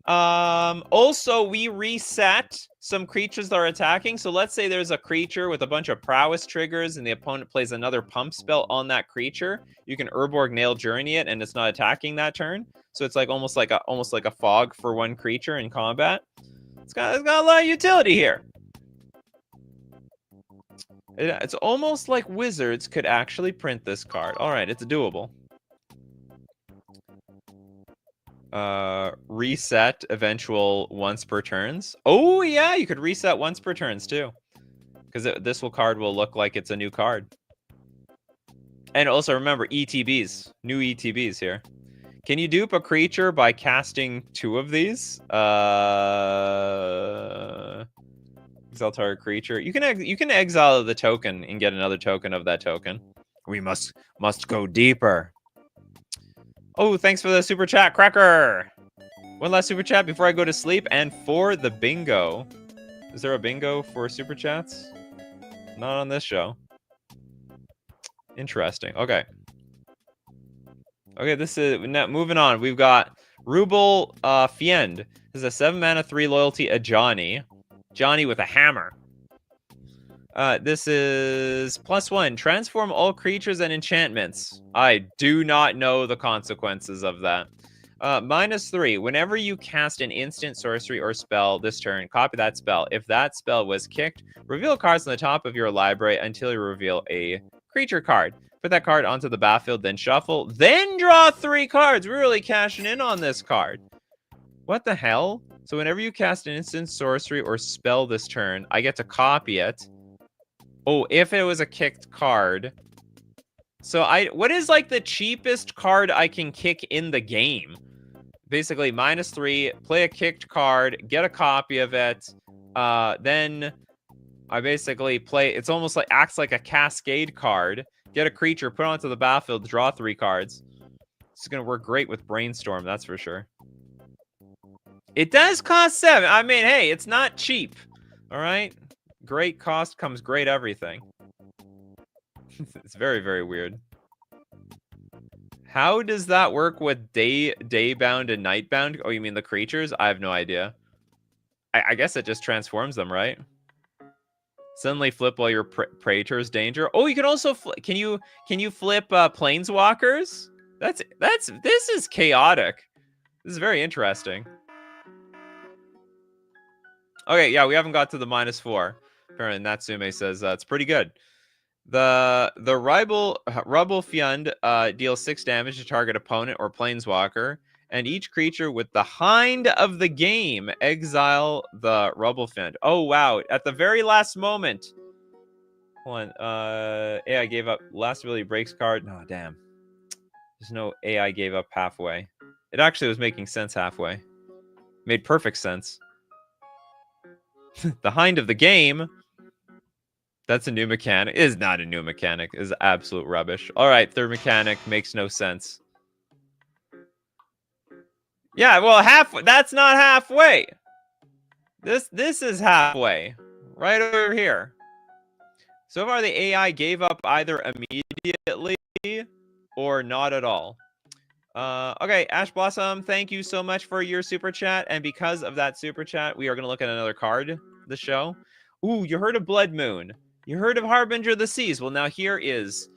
Also, we reset some creatures that are attacking. So let's say there's a creature with a bunch of prowess triggers and the opponent plays another pump spell on that creature. You can Urborg Nail Journey it and it's not attacking that turn. So it's like almost like a fog for one creature in combat. It's got a lot of utility here. It's almost like Wizards could actually print this card. All right, it's doable. Reset eventual once per turns. Oh yeah, you could reset once per turns too, because this card will look like it's a new card. And also remember ETBs, new ETBs here. Can you dupe a creature by casting 2 of these? Exile target creature. You can exile the token and get another token of that token. We must go deeper. Oh, thanks for the super chat, Cracker. One last super chat before I go to sleep and for the bingo. Is there a bingo for super chats? Not on this show. Interesting. Okay. Okay, this is now moving on. We've got Ruble Fiend. This is a 7 mana 3 loyalty Ajani. Johnny with a hammer. This is +1. Transform all creatures and enchantments. I do not know the consequences of that. -3. Whenever you cast an instant, sorcery, or spell this turn, copy that spell. If that spell was kicked, reveal cards on the top of your library until you reveal a creature card. Put that card onto the battlefield, then shuffle, then draw 3 cards. We're really cashing in on this card. What the hell? So whenever you cast an instant, sorcery, or spell this turn, I get to copy it. Oh, if it was a kicked card. So what is like the cheapest card I can kick in the game? Basically, -3, play a kicked card, get a copy of it. Then I basically play, it's almost like acts like a cascade card. Get a creature, put it onto the battlefield, draw 3 cards. It's gonna work great with Brainstorm, that's for sure. It does cost 7. I mean, hey, it's not cheap. All right? Great cost comes great everything. It's very, very weird. How does that work with Daybound and Nightbound? Oh, you mean the creatures? I have no idea. I guess it just transforms them, right? Suddenly flip while your Praetor's danger. Oh, you can also can you flip Planeswalkers? This is chaotic. This is very interesting. Okay, yeah, we haven't got to the -4. Apparently, Natsume says it's pretty good. The Rubble Fiend deals 6 damage to target opponent or planeswalker, and each creature with the Hind of the game exile the Rubble Fiend. Oh wow! At the very last moment, Hold on. AI gave up. Last ability breaks card. No, damn. There's no AI gave up halfway. It actually was making sense halfway. Made perfect sense. The hind of the game. That's a new mechanic. It is not a new mechanic. It is absolute rubbish. All right, third mechanic makes no sense. Yeah, well, halfway. That's not halfway. This is halfway. Right over here. So far, the AI gave up either immediately or not at all. Okay, Ash Blossom, thank you so much for your super chat. And because of that super chat, we are going to look at another card this show. Ooh, you heard of Blood Moon. You heard of Harbinger of the Seas. Well, now here is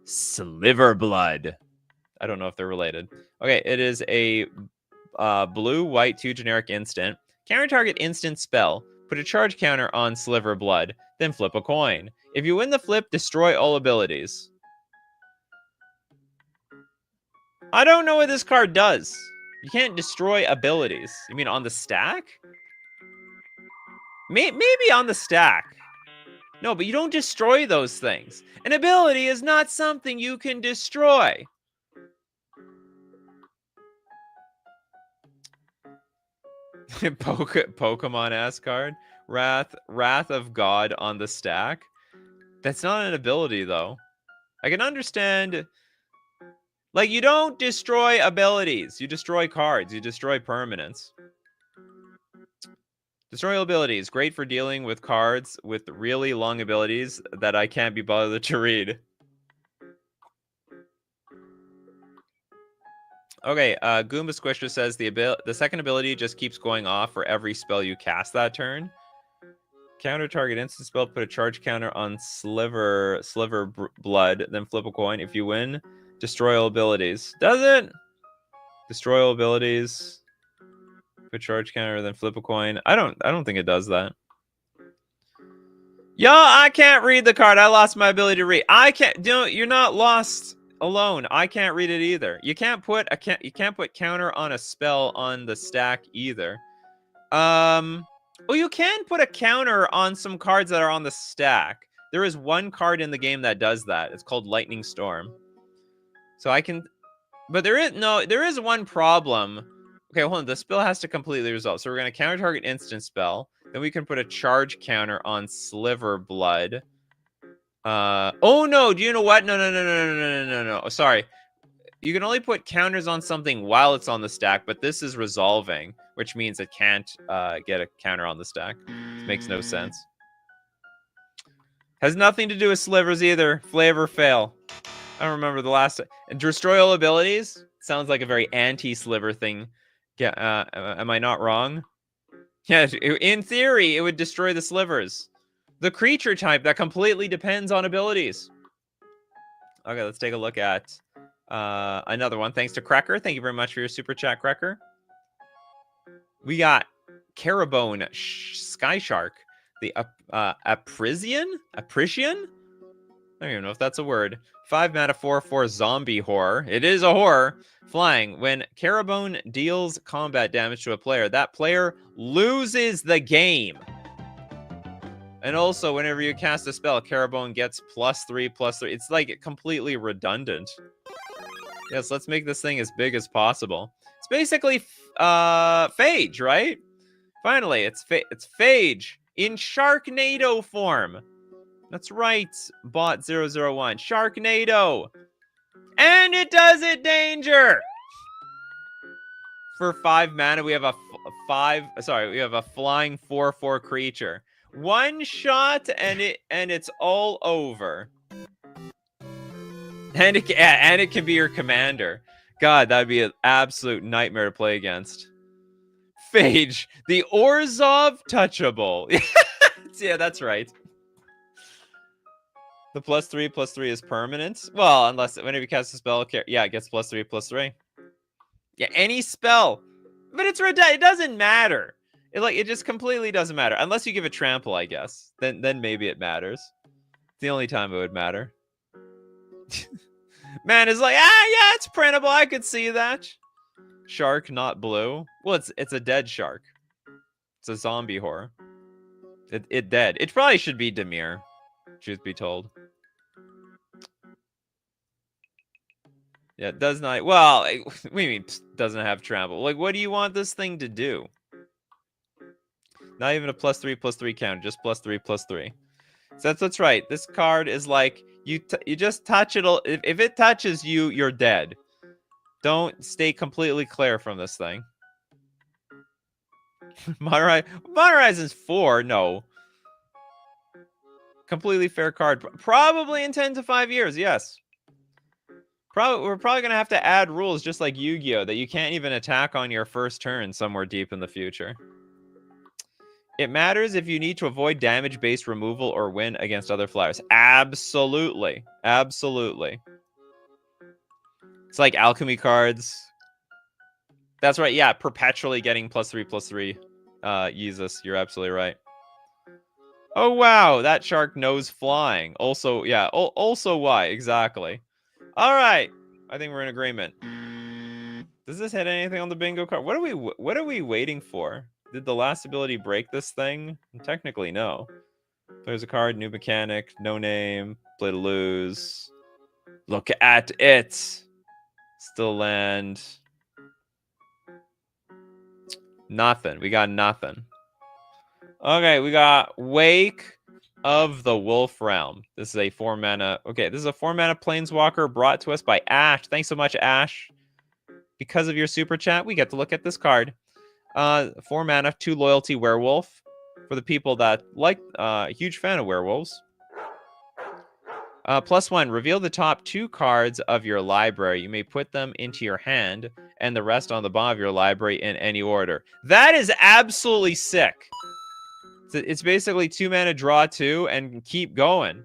Sliver Blood. I don't know if they're related. Okay, it is a blue, white, 2 generic instant. Counter target instant spell. Put a charge counter on Sliver Blood, then flip a coin. If you win the flip, destroy all abilities. I don't know what this card does. You can't destroy abilities. You mean on the stack? Maybe on the stack. No, but you don't destroy those things. An ability is not something you can destroy. Pokemon-ass card. Wrath of God on the stack. That's not an ability, though. I can understand... Like, you don't destroy abilities. You destroy cards. You destroy permanents. Destroy abilities. Great for dealing with cards with really long abilities that I can't be bothered to read. Okay, Goomba Squisher says the second ability just keeps going off for every spell you cast that turn. Counter target instant spell, put a charge counter on Sliver Blood, then flip a coin. If you win, destroy all abilities. Does it? Destroy all abilities. Put charge counter, then flip a coin. I don't think it does that. Yo, I can't read the card. I lost my ability to read. I can't. You're not lost alone. I can't read it either. You can't put counter on a spell on the stack either. Well, you can put a counter on some cards that are on the stack. There is one card in the game that does that. It's called Lightning Storm. So I can, but there is one problem. Okay, hold on. The spell has to completely resolve. So we're going to counter target instant spell. Then we can put a charge counter on Sliver Blood. Oh no, do you know what? No. Sorry. You can only put counters on something while it's on the stack, but this is resolving, which means it can't get a counter on the stack. This makes no sense. Has nothing to do with slivers either. Flavor fail. I don't remember the last. And destroy all abilities sounds like a very anti-sliver thing. Yeah, am I not wrong? Yeah, in theory, it would destroy the slivers. The creature type that completely depends on abilities. Okay, let's take a look at another one. Thanks to Cracker. Thank you very much for your super chat, Cracker. We got Carabone Sky Shark. The Aprisian? I don't even know if that's a word. 5 mana 4/4 zombie horror. It is a horror. Flying. When Carabone deals combat damage to a player, that player loses the game. And also, whenever you cast a spell, Carabone gets +3/+3. It's like completely redundant. Yes, let's make this thing as big as possible. It's basically Phage, right? Finally, it's Phage in Sharknado form. That's right, Bot001. Sharknado! And it does it danger! For 5 mana, we have a flying 4/4 creature. One shot and it's all over. And it can be your commander. God, that'd be an absolute nightmare to play against. Phage, the Orzhov touchable. Yeah, that's right. The +3/+3 is permanent. Well, unless whenever you cast a spell, yeah, it gets +3/+3. Yeah, any spell. But it's redundant. It doesn't matter. It just completely doesn't matter. Unless you give it trample, I guess. Then maybe it matters. It's the only time it would matter. Man is like, yeah, it's printable. I could see that. Shark, not blue. Well, it's a dead shark. It's a zombie horror. It dead. It probably should be Dimir. truth be told. Yeah, it does not. Well, what do you mean doesn't have trample? Like, what do you want this thing to do? Not even a +3/+3 counter, just +3/+3. So that's right. This card is like you just touch it. If it touches you, you're dead. Don't stay completely clear from this thing. Mon Horizon's 4. No. Completely fair card. Probably in 10 to 5 years. Yes. We're probably gonna have to add rules just like Yu-Gi-Oh that you can't even attack on your first turn somewhere deep in the future. It matters if you need to avoid damage-based removal or win against other flyers. Absolutely. Absolutely. It's like alchemy cards. That's right. Yeah, perpetually getting +3/+3. Jesus, you're absolutely right. Oh, wow. That shark knows flying. Also, yeah. Also why? Exactly. All right. I think we're in agreement. Does this hit anything on the bingo card? What are we waiting for? Did the last ability break this thing? Technically, no. There's a card, new mechanic, no name, play to lose. Look at it. Still land. Nothing. We got nothing. Okay, we got Wake of the Wolf Realm. This is a 4-mana. Okay, this is a 4-mana Planeswalker brought to us by Ash. Thanks so much, Ash. Because of your super chat, we get to look at this card. 4 mana, 2 loyalty werewolf. For the people that like, huge fan of werewolves. +1, reveal the top 2 cards of your library. You may put them into your hand and the rest on the bottom of your library in any order. That is absolutely sick. It's basically 2 mana, draw 2, and keep going.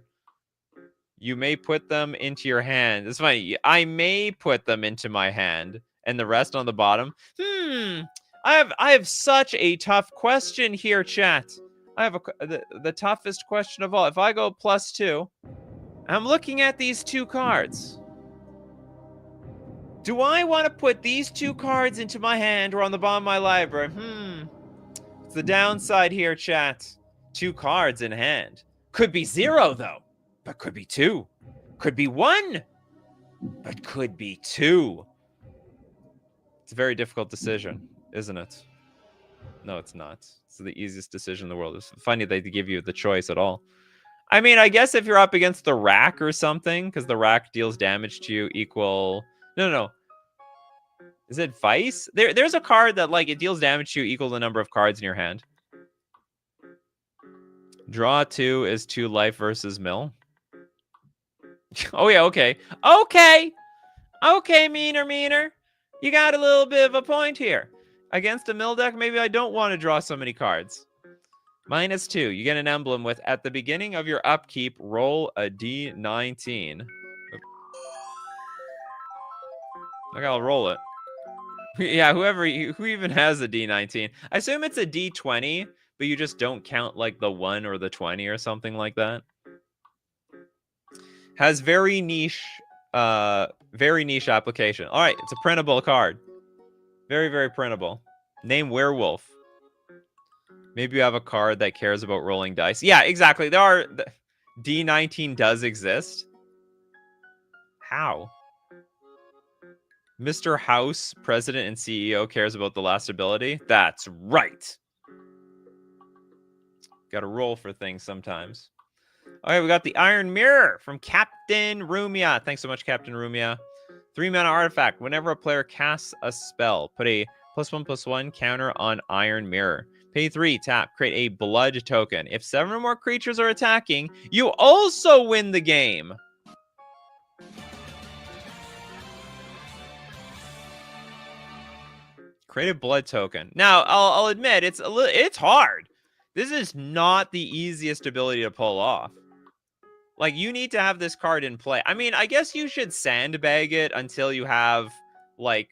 You may put them into your hand. It's funny. I may put them into my hand and the rest on the bottom. I have such a tough question here, chat. I have the toughest question of all. If I go +2, I'm looking at these 2 cards. Do I want to put these 2 cards into my hand or on the bottom of my library? It's the downside here, chat. 2 cards in hand. Could be 0, though. But could be 2. Could be 1. But could be 2. It's a very difficult decision, isn't it? No, it's not. It's the easiest decision in the world. It's funny they give you the choice at all. I mean, I guess if you're up against the rack or something, because the rack deals damage to you equal... No. Is it Vice? There's a card that, like, it deals damage to you equal to the number of cards in your hand. Draw 2 is 2 life versus mill. Oh, yeah, okay. Okay, meaner. You got a little bit of a point here. Against a mill deck, maybe I don't want to draw so many cards. -2. You get an emblem with, at the beginning of your upkeep, roll a D19. Like, I'll roll it. Yeah, who even has a D19? I assume it's a D20, but you just don't count like the 1 or the 20 or something like that. Has very niche application. All right, it's a printable card. Very, very printable. Name Werewolf. Maybe you have a card that cares about rolling dice. Yeah, exactly. D19 does exist. How? Mr. House, president and CEO, cares about the last ability. That's right. Got to roll for things sometimes. All right, we got the Iron Mirror from Captain Rumia. Thanks so much, Captain Rumia. 3-mana artifact. Whenever a player casts a spell, put a +1/+1 counter on Iron Mirror. Pay 3, tap, create a blood token. If 7 or more creatures are attacking, you also win the game. Create a blood token. Now, I'll admit it's hard. This is not the easiest ability to pull off. Like, you need to have this card in play. I mean, I guess you should sandbag it until you have, like,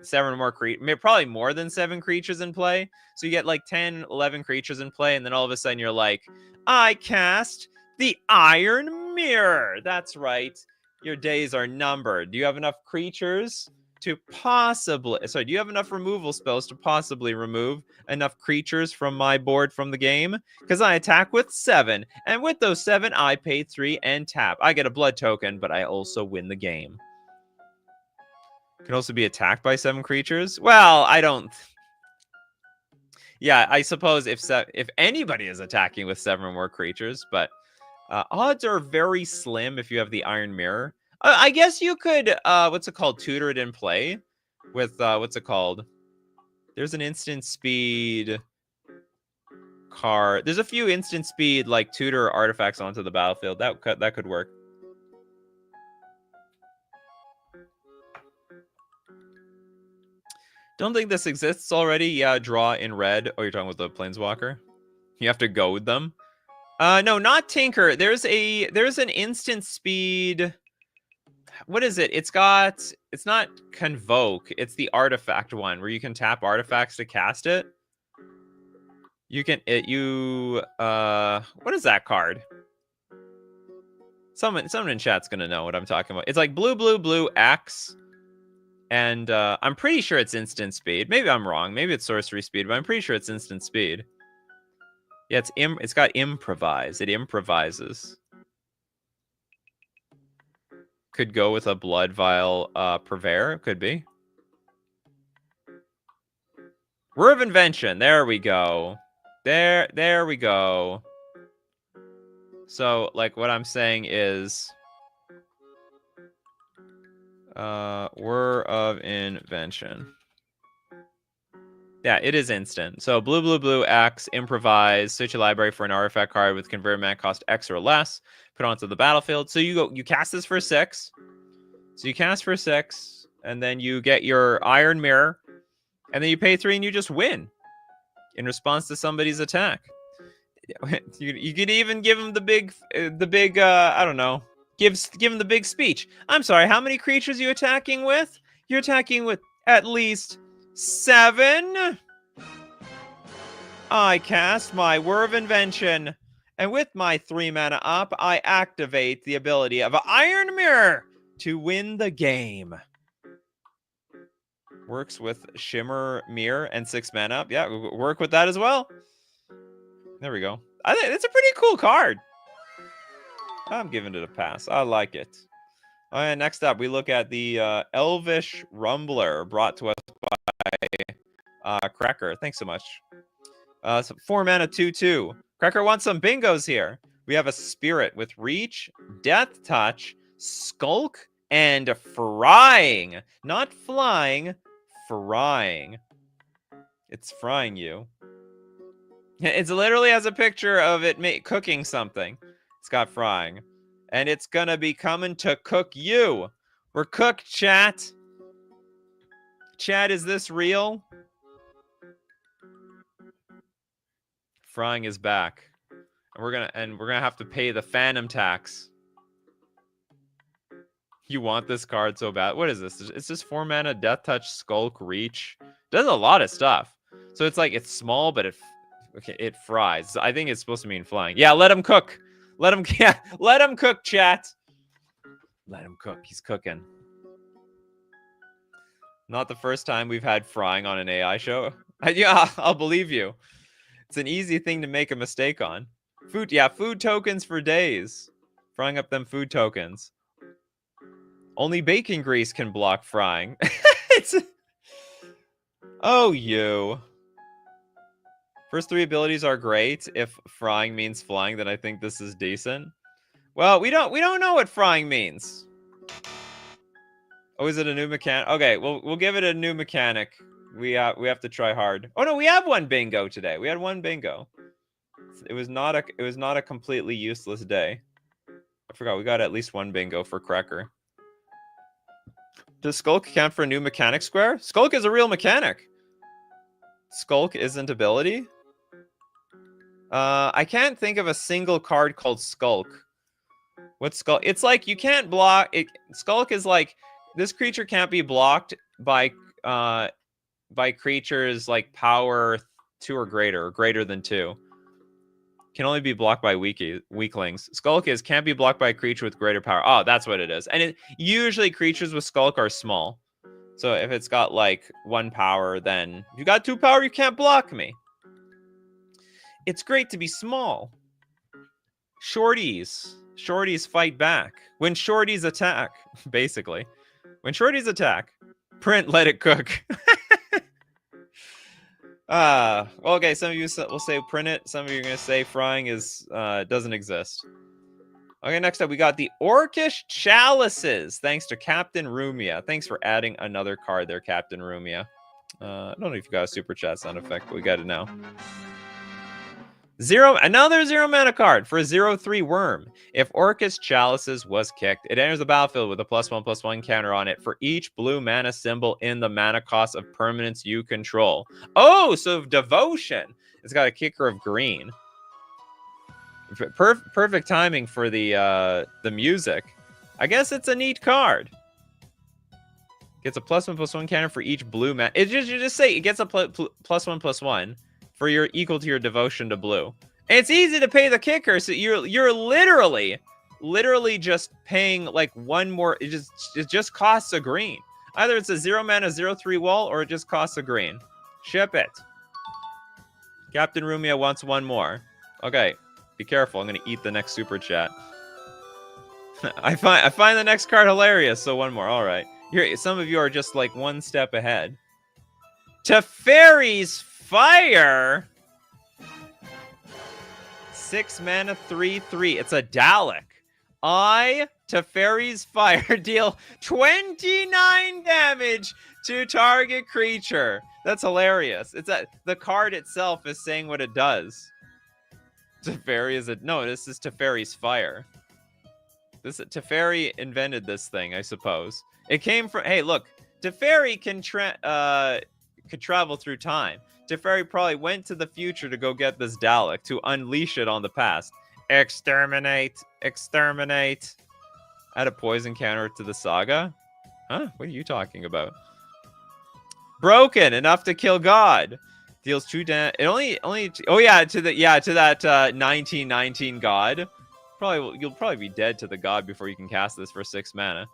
7 or more creatures. Probably more than 7 creatures in play. So you get, like, 10, 11 creatures in play, and then all of a sudden you're like, I cast the Iron Mirror. That's right. Your days are numbered. Do you have enough creatures to possibly... Sorry, do you have enough removal spells to possibly remove enough creatures from my board from the game? Because I attack with 7. And with those 7, I pay 3 and tap. I get a blood token, but I also win the game. Can also be attacked by 7 creatures? Well, I don't... Yeah, I suppose if anybody is attacking with 7 or more creatures, but odds are very slim if you have the Iron Mirror. I guess you could, what's it called, tutor it in play with, what's it called? There's an instant speed card. There's a few instant speed, like, tutor artifacts onto the battlefield. That could work. Don't think this exists already. Yeah, draw in red. Oh, you're talking with the Planeswalker? You have to goad them? No, not Tinker. There's an instant speed... What is it? It's not Convoke. It's the artifact one, where you can tap artifacts to cast it. You can... what is that card? Someone in chat's gonna know what I'm talking about. It's like blue, blue, blue, X... And I'm pretty sure it's instant speed. Maybe I'm wrong. Maybe it's sorcery speed, but I'm pretty sure it's instant speed. Yeah, it's got improvise. It improvises. Could go with a blood vial purveyor. Could be. Whir of Invention. There we go. There we go. So, like, what I'm saying is... Whir of Invention. Yeah, it is instant. So blue, blue, blue, X, improvise, search your library for an artifact card with convert mana cost X or less, put it onto the battlefield. So you cast this for 6. So you cast for 6, and then you get your Iron Mirror, and then you pay 3 and you just win in response to somebody's attack. You could even give him the big I don't know. Give him the big speech. I'm sorry, how many creatures are you attacking with? You're attacking with at least 7. I cast my Whir of Invention. And with my 3 mana up, I activate the ability of Iron Mirror to win the game. Works with Shimmer Mirror and 6 mana up. Yeah, work with that as well. There we go. I think it's a pretty cool card. I'm giving it a pass. I like it. All right, next up, we look at the Elvish Rumbler brought to us by Cracker. Thanks so much. So 4 mana, 2/2. Cracker wants some bingos here. We have a Spirit with Reach, Death Touch, Skulk, and Frying. Not flying, frying. It's frying you. It literally has a picture of it cooking something. It's got frying. And it's gonna be coming to cook you. We're cooked, chat. Chat, is this real? Frying is back. And we're gonna have to pay the phantom tax. You want this card so bad. What is this? It's just 4 mana, Death Touch, Skulk, Reach. Does a lot of stuff. So it's like, it's small, but it fries. I think it's supposed to mean flying. Yeah, let him cook. Let him cook, chat. Let him cook. He's cooking. Not the first time we've had frying on an AI show. Yeah, I'll believe you. It's an easy thing to make a mistake on. Food tokens for days. Frying up them food tokens. Only bacon grease can block frying. Oh, you. First 3 abilities are great. If frying means flying, then I think this is decent. Well, we don't know what frying means. Oh, is it a new mechanic? Okay, we'll give it a new mechanic. We have to try hard. Oh no, we have 1 bingo today. We had 1 bingo. It was not a completely useless day. I forgot we got at least 1 bingo for Cracker. Does Skulk count for a new mechanic square? Skulk is a real mechanic. Skulk isn't ability. I can't think of a single card called Skulk. What's Skulk? It's like you can't block it. Skulk is like, this creature can't be blocked by creatures like power 2 or greater than 2. Can only be blocked by weaklings. Skulk can't be blocked by a creature with greater power. Oh, that's what it is. And usually creatures with Skulk are small. So if it's got like 1 power, then if you got 2 power, you can't block me. It's great to be small. Shorties. Shorties fight back. When shorties attack, basically. When shorties attack, print, let it cook. Okay, some of you will say print it. Some of you are going to say frying is doesn't exist. Okay, next up, we got the Orcish Chalices. Thanks to Captain Rumia. Thanks for adding another card there, Captain Rumia. I don't know if you got a super chat sound effect, but we got it now. Another 0 mana card for a 0/3 worm. If Orcish Chalices was kicked, it enters the battlefield with a +1/+1 counter on it for each blue mana symbol in the mana cost of permanents you control. Oh, so Devotion. It's got a kicker of green. Perfect timing for the music. I guess it's a neat card. Gets a +1/+1 counter for each blue mana. You just say it gets a +1/+1 for your equal to your devotion to blue. And it's easy to pay the kicker, so you're literally just paying like one more. It just costs a green. Either it's a 0 mana 0/3 wall, or it just costs a green. Ship it. Captain Rumia wants one more. Okay. Be careful, I'm gonna eat the next super chat. I find the next card hilarious, so one more. Alright. Here, some of you are just like one step ahead. Teferi's Fire! 6 mana 3/3. It's a Dalek. Teferi's Fire deal 29 damage to target creature. That's hilarious. The card itself is saying what it does. Teferi is no, this is Teferi's Fire. Teferi invented this thing, I suppose. It came from, hey, look, Teferi could travel through time. Teferi probably went to the future to go get this Dalek, to unleash it on the past. Exterminate. Exterminate. Add a poison counter to the saga? Huh? What are you talking about? Broken, enough to kill God. Deals 2 damage. It only. Oh yeah, to that 1919 God. You'll probably be dead to the God before you can cast this for 6 mana.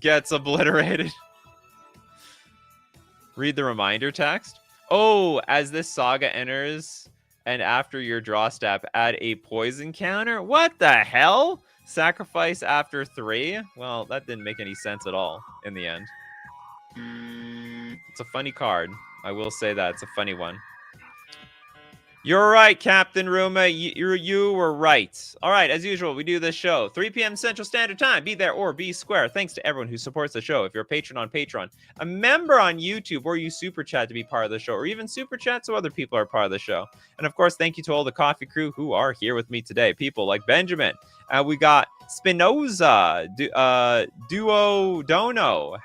Gets obliterated. Read the reminder text. Oh, as this saga enters, and after your draw step, add a poison counter. What the hell? Sacrifice after 3. Well, that didn't make any sense at all in the end. It's a funny card. I will say that. It's a funny one. You're right, Captain Ruma. You were right. All right, as usual, we do this show 3 p.m. Central Standard Time. Be there or be square. Thanks to everyone who supports the show. If you're a patron on Patreon, a member on YouTube, or you super chat to be part of the show, or even super chat so other people are part of the show. And of course, thank you to all the coffee crew who are here with me today. People like Benjamin. We got Spinoza, Duo Dono,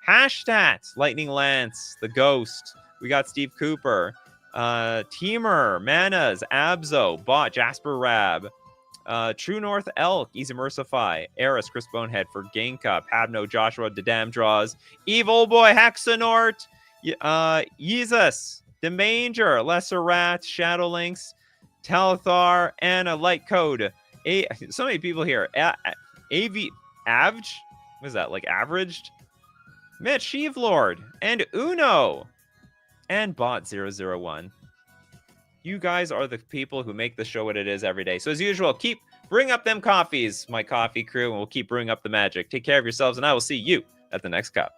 Hashtat, Lightning Lance, The Ghost. We got Steve Cooper, Teamer, Manas, Abzo, Bot, Jasper Rab, True North Elk, Easy Mercify, Eris, Chris Bonehead for Genka, Pabno, Joshua, Dedam Draws, Evil Boy, Hexanort, Yeezus, Demanger, Lesser Rat, Shadowlinks, Talithar, and a Light Code. So many people here. Avj? What is that, like averaged? Mitch Sheevlord, and Uno, and Bot001. You guys are the people who make the show what it is every day. So as usual, bring up them coffees, my coffee crew, and we'll keep brewing up the magic. Take care of yourselves, and I will see you at the next cup.